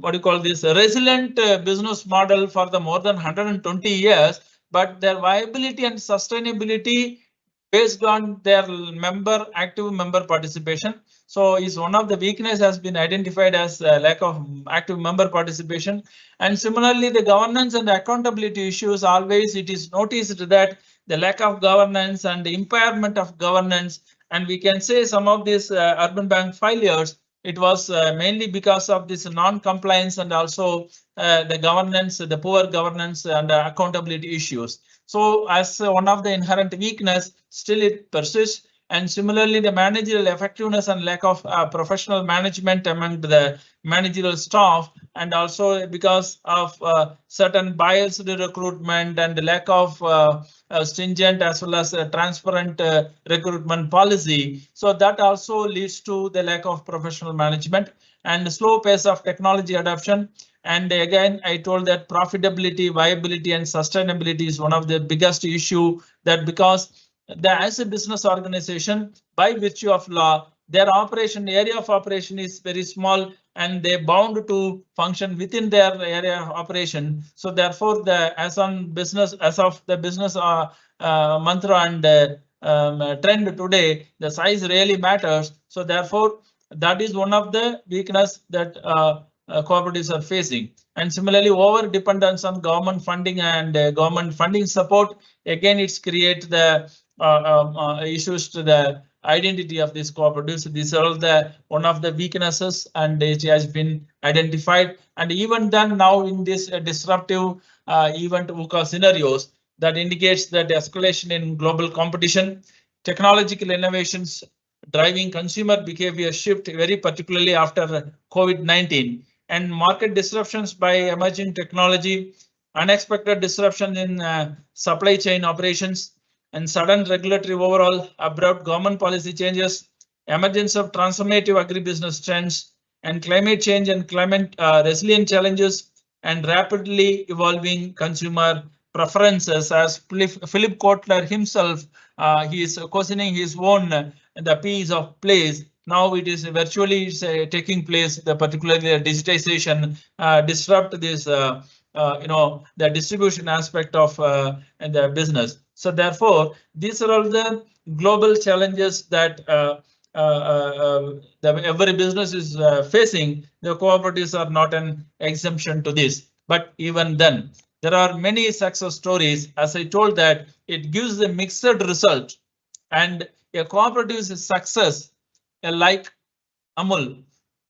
what do you call this, a resilient business model for the more than 120 years, but their viability and sustainability based on their active member participation. So is one of the weakness has been identified as lack of active member participation. And similarly, the governance and accountability issues, always it is noticed that the lack of governance and the impairment of governance, and we can say some of these urban bank failures, it was mainly because of this non-compliance and also the governance, the poor governance and accountability issues. So as one of the inherent weakness, still it persists. And similarly, the managerial effectiveness and lack of professional management among the managerial staff, and also because of certain biased recruitment and the lack of stringent as well as transparent recruitment policy. So that also leads to the lack of professional management and slow pace of technology adoption. And again, I told that profitability, viability and sustainability is one of the biggest issue, that because as a business organization, by virtue of law, their operation area of operation is very small and they bound to function within their area of operation. So therefore, as of the business mantra and trend today, the size really matters. So therefore, that is one of the weakness that cooperatives are facing. And similarly, over dependence on government funding and government funding support, again, it's create the issues to the identity of these cooperatives. These are all the one of the weaknesses, and it has been identified. And even then, now in this disruptive event VUCA scenarios, that indicates that escalation in global competition, technological innovations driving consumer behavior shift, very particularly after COVID-19, and market disruptions by emerging technology, unexpected disruption in supply chain operations, and sudden regulatory overhaul, abrupt government policy changes, emergence of transformative agribusiness trends, and climate change and climate resilient challenges, and rapidly evolving consumer preferences. As Philip Kotler himself, he is questioning his own the piece of place. Now it is virtually taking place. The particularly the digitization disrupt this the distribution aspect of the business. So therefore, these are all the global challenges that every business is facing. The cooperatives are not an exemption to this. But even then, there are many success stories. As I told that it gives a mixed result, and a cooperative's success, like Amul,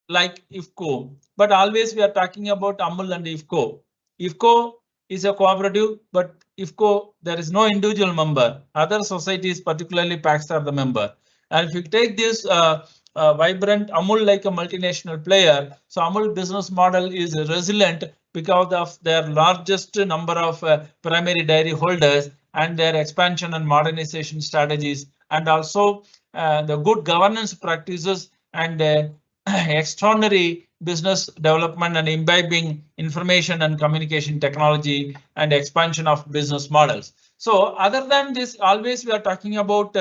like IFCO, but always we are talking about Amul and IFCO. IFCO is a cooperative, but IFCO, there is no individual member. Other societies, particularly PACs, are the member. And if you take this vibrant Amul like a multinational player, so Amul business model is resilient because of their largest number of primary dairy holders and their expansion and modernization strategies, and also the good governance practices and extraordinary business development and imbibing information and communication technology and expansion of business models. So other than this, always we are talking about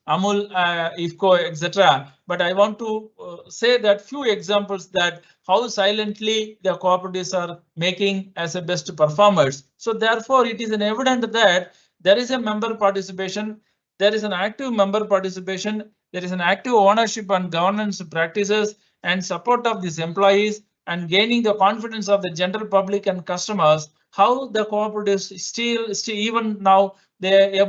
Amul, IFCO, etc. But I want to say that few examples that how silently the cooperatives are making as a best performers. So therefore, it is an evident that there is a member participation, there is an active member participation, there is an active ownership and governance practices and support of these employees, and gaining the confidence of the general public and customers. How the cooperatives still even now they are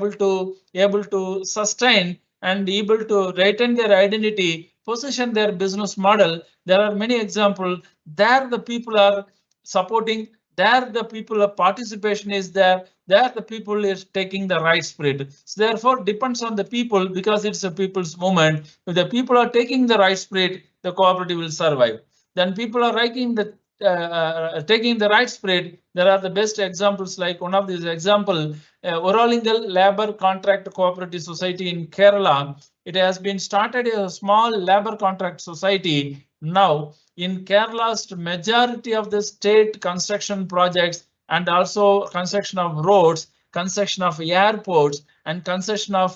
able to sustain and able to retain their identity, position their business model. There are many examples there. The people are supporting. There the people of participation is there. There the people is taking the right spirit. So therefore depends on the people, because it's a people's movement. If the people are taking the right spirit, the cooperative will survive. Then people are taking the right spirit. There are the best examples, like one of these example, Oralingal Labor Contract Cooperative Society in Kerala. It has been started as a small labor contract society. Now in Kerala's majority of the state construction projects, and also construction of roads, construction of airports, and construction of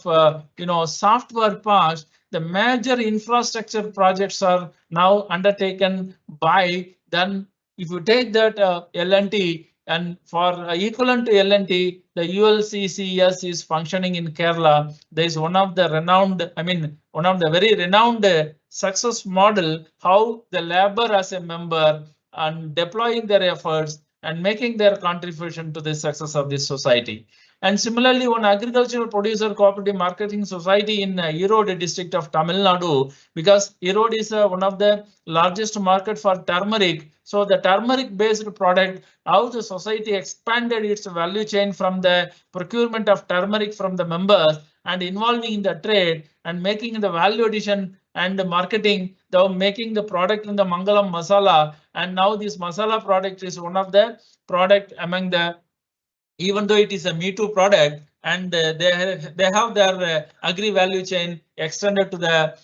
software parks. The major infrastructure projects are now undertaken by then. If you take that L&T, and for equivalent to L&T, the ULCCS is functioning in Kerala. There is one of the renowned, one of the very renowned success model, how the labor as a member and deploying their efforts and making their contribution to the success of this society. And similarly, one agricultural producer cooperative marketing society in Erode district of Tamil Nadu, because Erode is one of the largest market for turmeric. So the turmeric based product, how the society expanded its value chain from the procurement of turmeric from the members and involving in the trade and making the value addition and the marketing, the making the product in the Mangalam masala. And now this masala product is one of the product among the, even though it is a Me Too product, and they have their agri value chain extended to the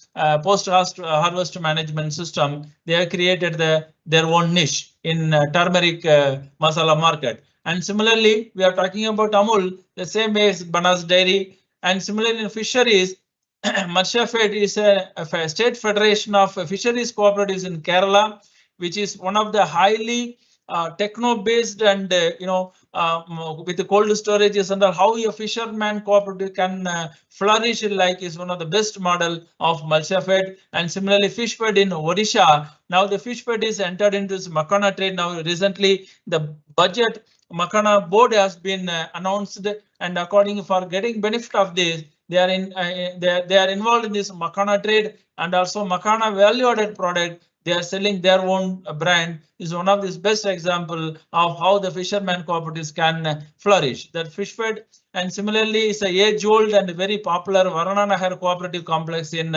post harvest management system. They have created their own niche in turmeric masala market. And similarly, we are talking about Amul, the same way as Banas Dairy. And similarly in fisheries, Marshafed is a state federation of fisheries cooperatives in Kerala, which is one of the highly techno-based and with the cold storages and how a fisherman cooperative can flourish like is one of the best model of Malshafed. And similarly, Fishfed in Odisha. Now the Fishfed is entered into this Makana trade. Now recently the budget Makana board has been announced, and according for getting benefit of this, they are in they are involved in this Makana trade and also Makana value added product. They are selling their own brand is one of this best example of how the fisherman cooperatives can flourish. That Fishfed, and similarly is a age-old and very popular Varananahar cooperative complex in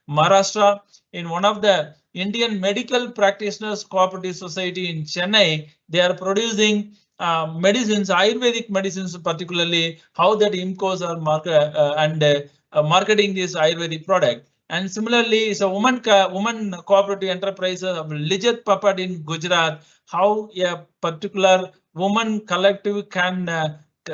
Maharashtra. In one of the Indian Medical Practitioners Cooperative Society in Chennai, they are producing medicines, Ayurvedic medicines, particularly how that IMCOs are marketing this Ayurvedic product. And similarly, is a woman cooperative enterprise of Lijat Papat in Gujarat, how a particular woman collective can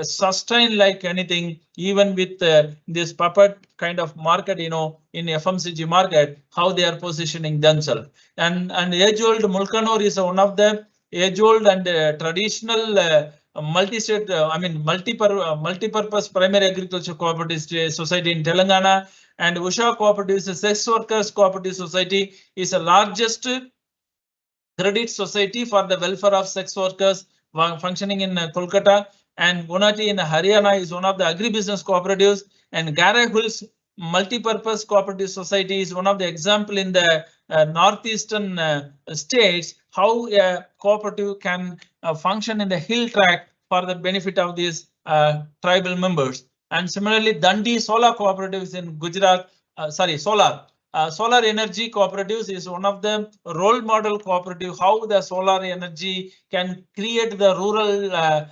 sustain like anything, even with this puppet kind of market, in FMCG market, how they are positioning themselves. And age-old Mulkanor is one of the age-old and traditional multi-state, multi-purpose primary agriculture cooperative society in Telangana. And Usha Cooperatives, the Sex Workers Cooperative Society, is the largest credit society for the welfare of sex workers functioning in Kolkata. And Gunati in Haryana is one of the agribusiness cooperatives. And Garai Hills Multi-Purpose Cooperative Society is one of the example in the northeastern states, how a cooperative can function in the hill track for the benefit of these tribal members. And similarly, Dandi Solar Cooperatives in Gujarat, Solar Energy Cooperatives is one of the role model cooperative, how the solar energy can create the rural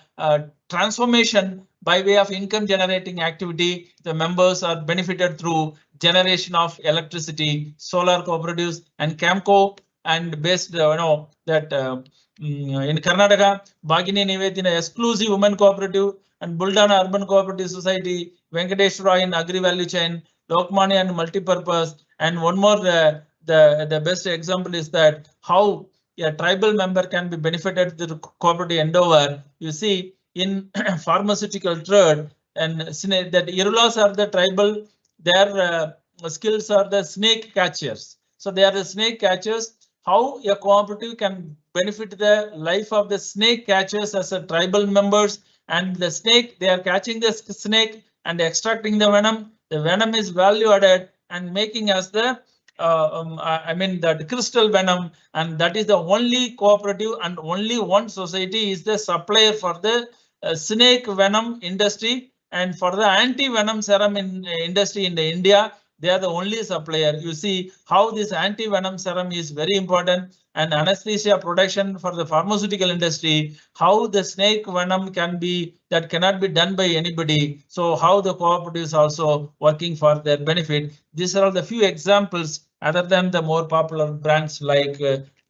transformation by way of income generating activity. The members are benefited through generation of electricity, solar cooperatives, and Camco, and based that in Karnataka, Bhagini Nivedina exclusive women cooperative, and Buldana Urban Cooperative Society, Venkateshwara in agri value chain, Lokmani and multi-purpose. And one more, the best example is that how a tribal member can be benefited through cooperative endeavor. You see in pharmaceutical trade, and that Irulas are the tribal, their skills are the snake catchers. So they are the snake catchers. How a cooperative can benefit the life of the snake catchers as a tribal members, and the snake, they are catching the snake and extracting the venom. The venom is value added and making us the that crystal venom, and that is the only cooperative and only one society is the supplier for the snake venom industry, and for the anti-venom serum in industry in the India, they are the only supplier. You see how this anti-venom serum is very important, and anesthesia production for the pharmaceutical industry, how the snake venom can be, that cannot be done by anybody. So how the cooperatives also working for their benefit. These are all the few examples other than the more popular brands like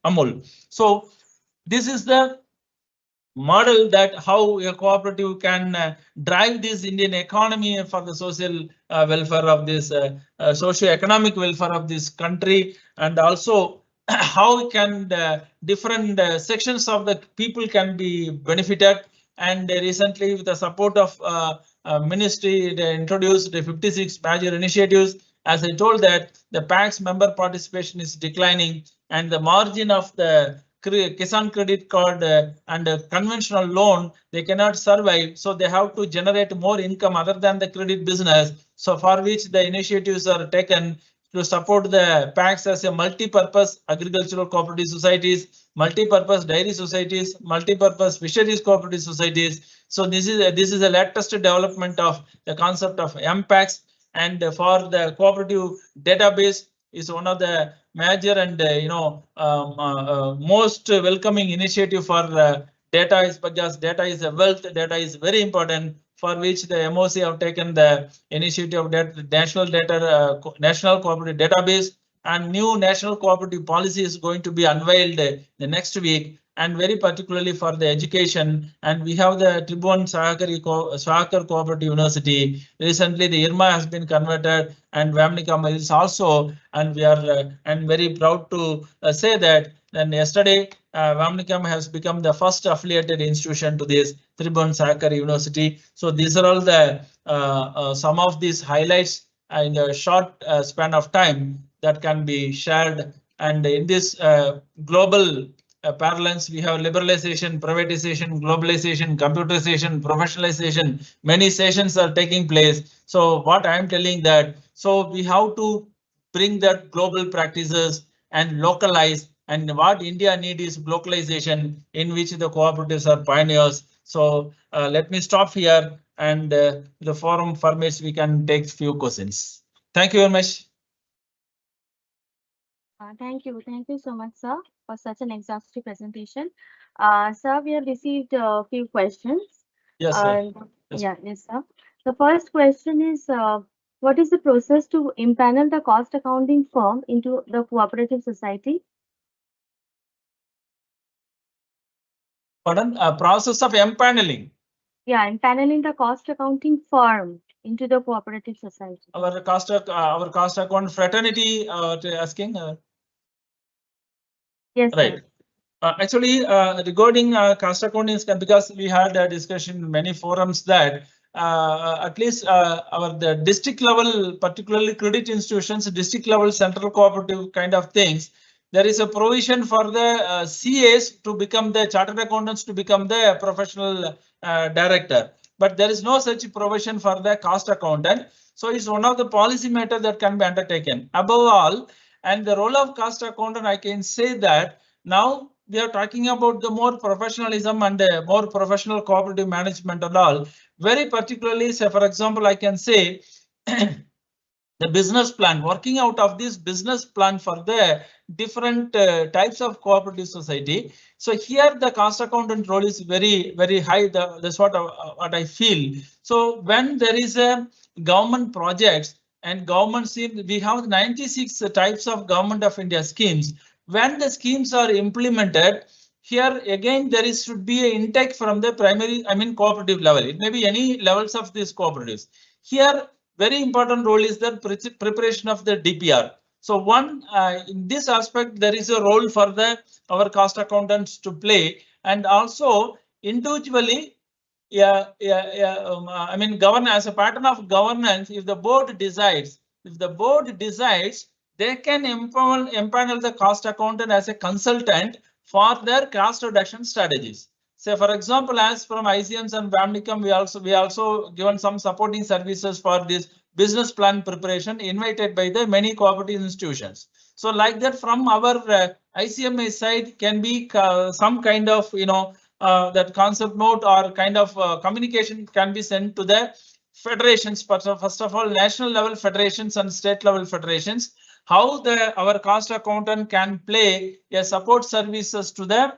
Amul. So this is the model that how a cooperative can drive this Indian economy for the social welfare of this socio-economic welfare of this country, and also how can different sections of the people can be benefited. And recently, with the support of ministry, they introduced the 56 major initiatives. As I told that the PAX member participation is declining, and the margin of the Kisan credit card and conventional loan, they cannot survive. So they have to generate more income other than the credit business. So for which the initiatives are taken to support the PACs as a multi-purpose agricultural cooperative societies, multi-purpose dairy societies, multi-purpose fisheries cooperative societies. So this is the latest development of the concept of MPACs, and for the cooperative database is one of the major and most welcoming initiative for data, is because data is a wealth. Data is very important, for which the MOC have taken the initiative of national cooperative database, and new national cooperative policy is going to be unveiled the next week, and very particularly for the education. And we have the Tribhuvan Sahakar Cooperative University. Recently, the IRMA has been converted, and Vamnikam is also, and we are and very proud to say that. And yesterday, Vamnikam has become the first affiliated institution to this Tribhuvan Sahakar University. So these are all the some of these highlights in a short span of time that can be shared. And in this global parlance, we have liberalization, privatization, globalization, computerization, professionalization. Many sessions are taking place. So what I am telling that, so we have to bring that global practices and localize. And what India need is localization, in which the cooperatives are pioneers. So let me stop here, and the forum for which we can take few questions. Thank you very much. Thank you so much, sir, for such an exhaustive presentation. Sir, we have received a few questions. Yes, sir. Uh, Yes. yeah, yes, sir. The first question is, what is the process to impanel the cost accounting firm into the cooperative society? Pardon? Process of empaneling. Yeah, impaneling the cost accounting firm into the cooperative society. Our cost account fraternity asking. Yes, Right. sir. Actually, regarding cost accounting, because we had a discussion in many forums that at least our the district level, particularly credit institutions, district level central cooperative kind of things, there is a provision for the CAs to become the chartered accountants to become the professional director, but there is no such provision for the cost accountant. So it's one of the policy matter that can be undertaken above all. And the role of cost accountant, I can say that now we are talking about the more professionalism and more professional cooperative management and all. Very particularly, say for example, I can say the business plan, working out of this business plan for the different types of cooperative society. So here the cost accountant role is very high. That's what I feel. So when there is a government projects and government scheme, we have 96 types of government of India schemes. When the schemes are implemented, here again there is should be an intake from the primary, I mean cooperative level. It may be any levels of these cooperatives. Here very important role is the preparation of the DPR. So one in this aspect there is a role for the our cost accountants to play, and also individually. I mean, govern as a pattern of governance. If the board decides, they can empanel the cost accountant as a consultant for their cost reduction strategies. Say, for example, as from ICMs and Vamnicom, we also given some supporting services for this business plan preparation invited by the many cooperative institutions. So, like that, from our ICMA side can be some kind of that concept note or kind of communication can be sent to the federations. But first of all, national level federations and state level federations, how our cost accountant can play a support services to the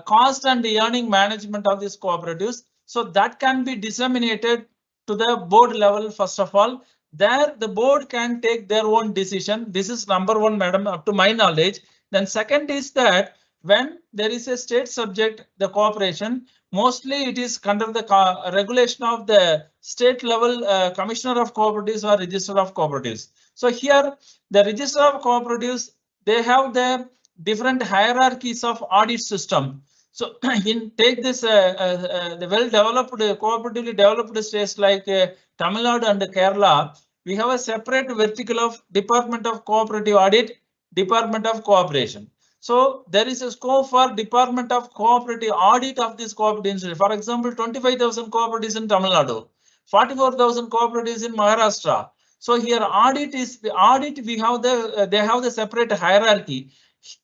cost and the earning management of these cooperatives. So that can be disseminated to the board level. First of all, there the board can take their own decision. This is number one, madam, up to my knowledge. Then second is that when there is a state subject, the cooperation, mostly it is under the regulation of the state level commissioner of cooperatives or register of cooperatives. So here the register of cooperatives, they have the different hierarchies of audit system. So in take this the well developed cooperatively developed states like Tamil Nadu and Kerala, we have a separate vertical of Department of Cooperative Audit, Department of Cooperation. So there is a scope for Department of Cooperative Audit of this cooperative institution. For example, 25,000 cooperatives in Tamil Nadu, 44,000 cooperatives in Maharashtra. So here audit is the audit. We have the they have the separate hierarchy.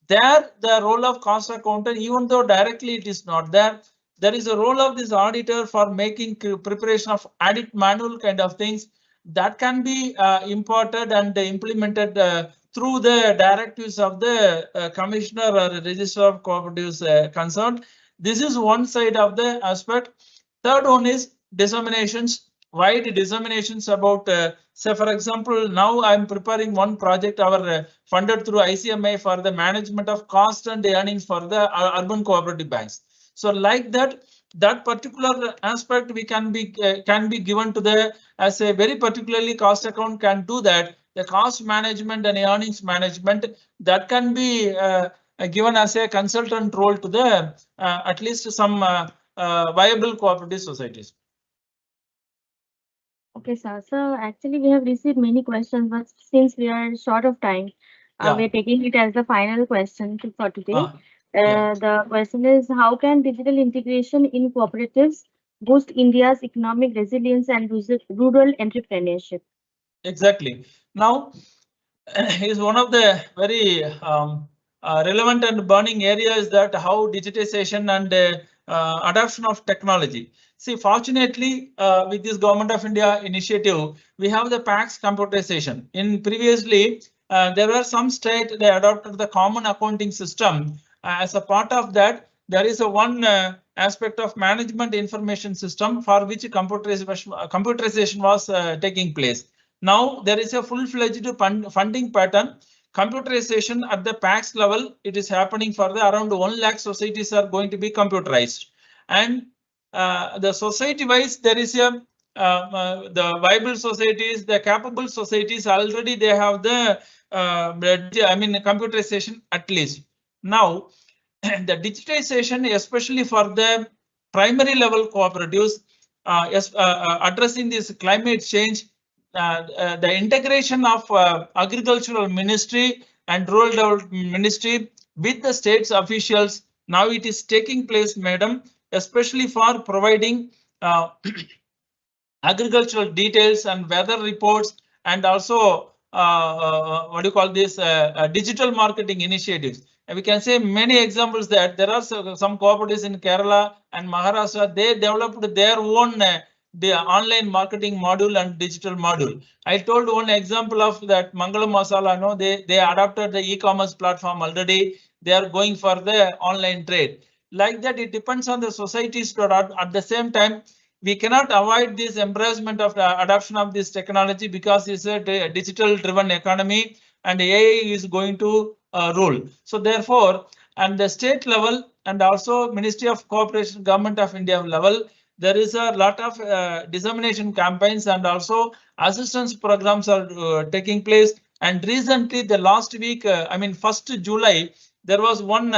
There the role of cost accountant, even though directly it is not there, there is a role of this auditor for making preparation of audit manual kind of things that can be imported and implemented through the directives of the commissioner or register of cooperatives concerned. This is one side of the aspect. Third one is disseminations, wide disseminations about, say for example, now I am preparing one project our funded through ICMI for the management of cost and earnings for the urban cooperative banks. So like that, that particular aspect we can be given to the as a very particularly cost account can do that. The cost management and earnings management that can be given as a consultant role to the at least some viable cooperative societies. Okay, sir. So actually, we have received many questions, but since we are short of time, Yeah. we're taking it as the final question for today. Yeah. The question is, how can digital integration in cooperatives boost India's economic resilience and rural entrepreneurship? Exactly. Now is one of the very relevant and burning areas that how digitization and adoption of technology. See, fortunately, with this Government of India initiative, we have the PAX computerization. In previously, there were some state they adopted the common accounting system. As a part of that, there is a one aspect of management information system for which computerization was taking place. Now there is a full-fledged funding pattern. Computerization at the PAX level, it is happening for the around 1 lakh societies are going to be computerized. And the society-wise, there is a the viable societies, the capable societies already they have the computerization at least. Now the digitization, especially for the primary level cooperatives, addressing this climate change, the integration of agricultural ministry and rural development ministry with the state's officials. Now it is taking place, madam, especially for providing agricultural details and weather reports, and also what do you call this digital marketing initiatives. And we can say many examples that there are some cooperatives in Kerala and Maharashtra, they developed their own the online marketing module and digital module. I told one example of that Mangalam Masala. No, they adopted the e-commerce platform already. They are going for the online trade. Like that, it depends on the societies to adopt. At the same time, we cannot avoid this embracement of the adoption of this technology because it's a digital driven economy and AI is going to rule. So therefore, at the state level and also Ministry of Cooperation, Government of India level, there is a lot of dissemination campaigns and also assistance programs are taking place. And recently, the last week, I mean, 1st July, there was one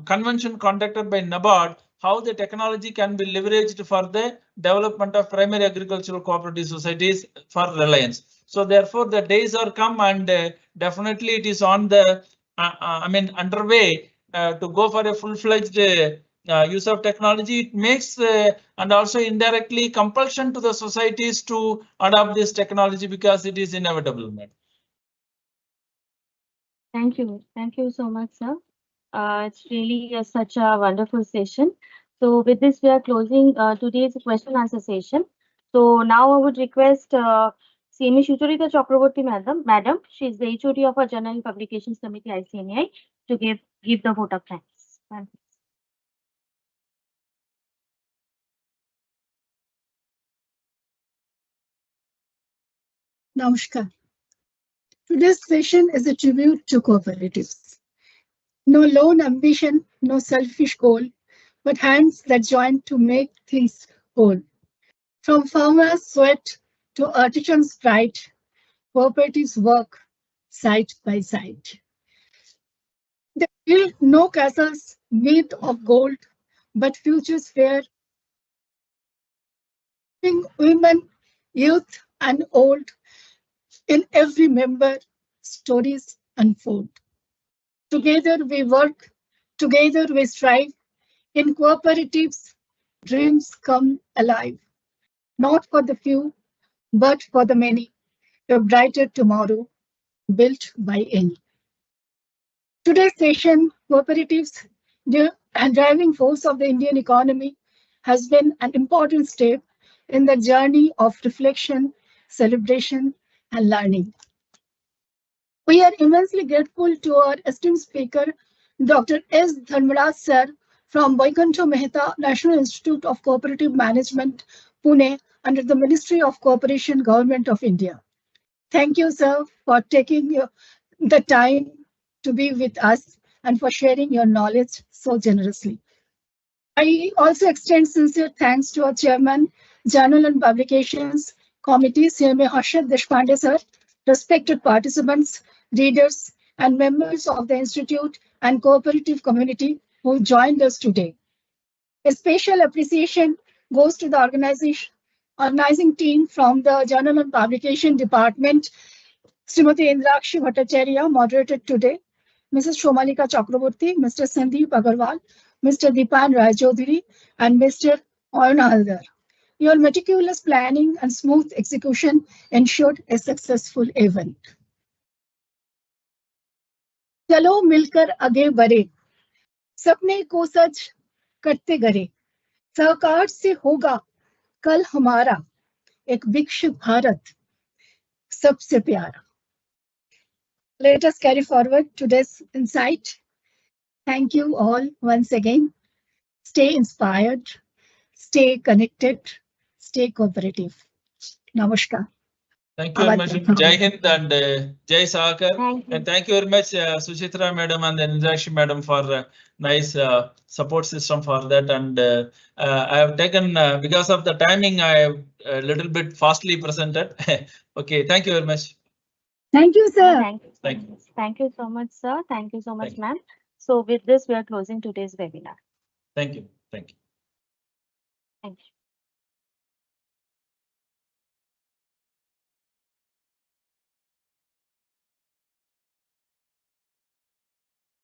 convention conducted by NABARD, how the technology can be leveraged for the development of primary agricultural cooperative societies for reliance. So therefore, the days are come, and definitely it is on the underway to go for a full-fledged use of technology. It makes and also indirectly compulsion to the societies to adopt this technology because it is inevitable. Thank you. Thank you so much, sir. It's really such a wonderful session. So with this, we are closing today's question answer session. So now I would request CME Shucharita Chakraborty Madam, she is the HOD of our Journal and Publications Committee ICMI, to give the vote of thanks. Namaskar. Today's session is a tribute to cooperatives. No lone ambition, no selfish goal, but hands that join to make things whole. From farmers' sweat to artisans' pride, cooperatives work side by side. They build no castles made of gold, but futures fair, women, youth, and old. In every member, stories unfold. Together we work, together we strive. In cooperatives, dreams come alive, not for the few, but for the many. A brighter tomorrow built by any. Today's session, cooperatives, the driving force of the Indian economy, has been an important step in the journey of reflection, celebration, and learning. We are immensely grateful to our esteemed speaker, Dr. S. Dharmaraj sir from Vaikunth Mehta National Institute of Cooperative Management, Pune, under the Ministry of Cooperation, Government of India. Thank you, sir, for taking the time to be with us and for sharing your knowledge so generously. I also extend sincere thanks to our chairman, Journal and Publications Committee, CMA Harshad Deshpande sir, respected participants, readers, and members of the Institute and cooperative community who joined us today. A special appreciation goes to the organizing team from the Journal and Publication Department, Srimati Indrakshi Bhattacharya, moderated today, Mrs. Shomalika Chakraborty, Mr. Sandeep Agarwal, Mr. Dipan Rajodhiri, and Mr. Aruna Haldar. Your meticulous planning and smooth execution ensured a successful event. चलो मिलकर आगे बढ़े, सपने को सच करते गए, सहकार से होगा कल हमारा एक विकसित भारत सबसे प्यारा. Let us carry forward today's insight. Thank you all once again. Stay inspired, stay connected, stay cooperative. Namaskar. Thank you very much. Jai Hind and Jai Sahakar. Thank you. And thank you very much, Suchitra madam and Indrakshi madam for nice support system for that. And I have taken, because of the timing, I have a little bit fastly presented. Okay, thank you very much. Thank you, sir. Thank you. Thank you. Thank you so much, sir. Thank you so much, Thank you. ma'am. So with this, we are closing today's webinar. Thank you. Thank you. Thank you.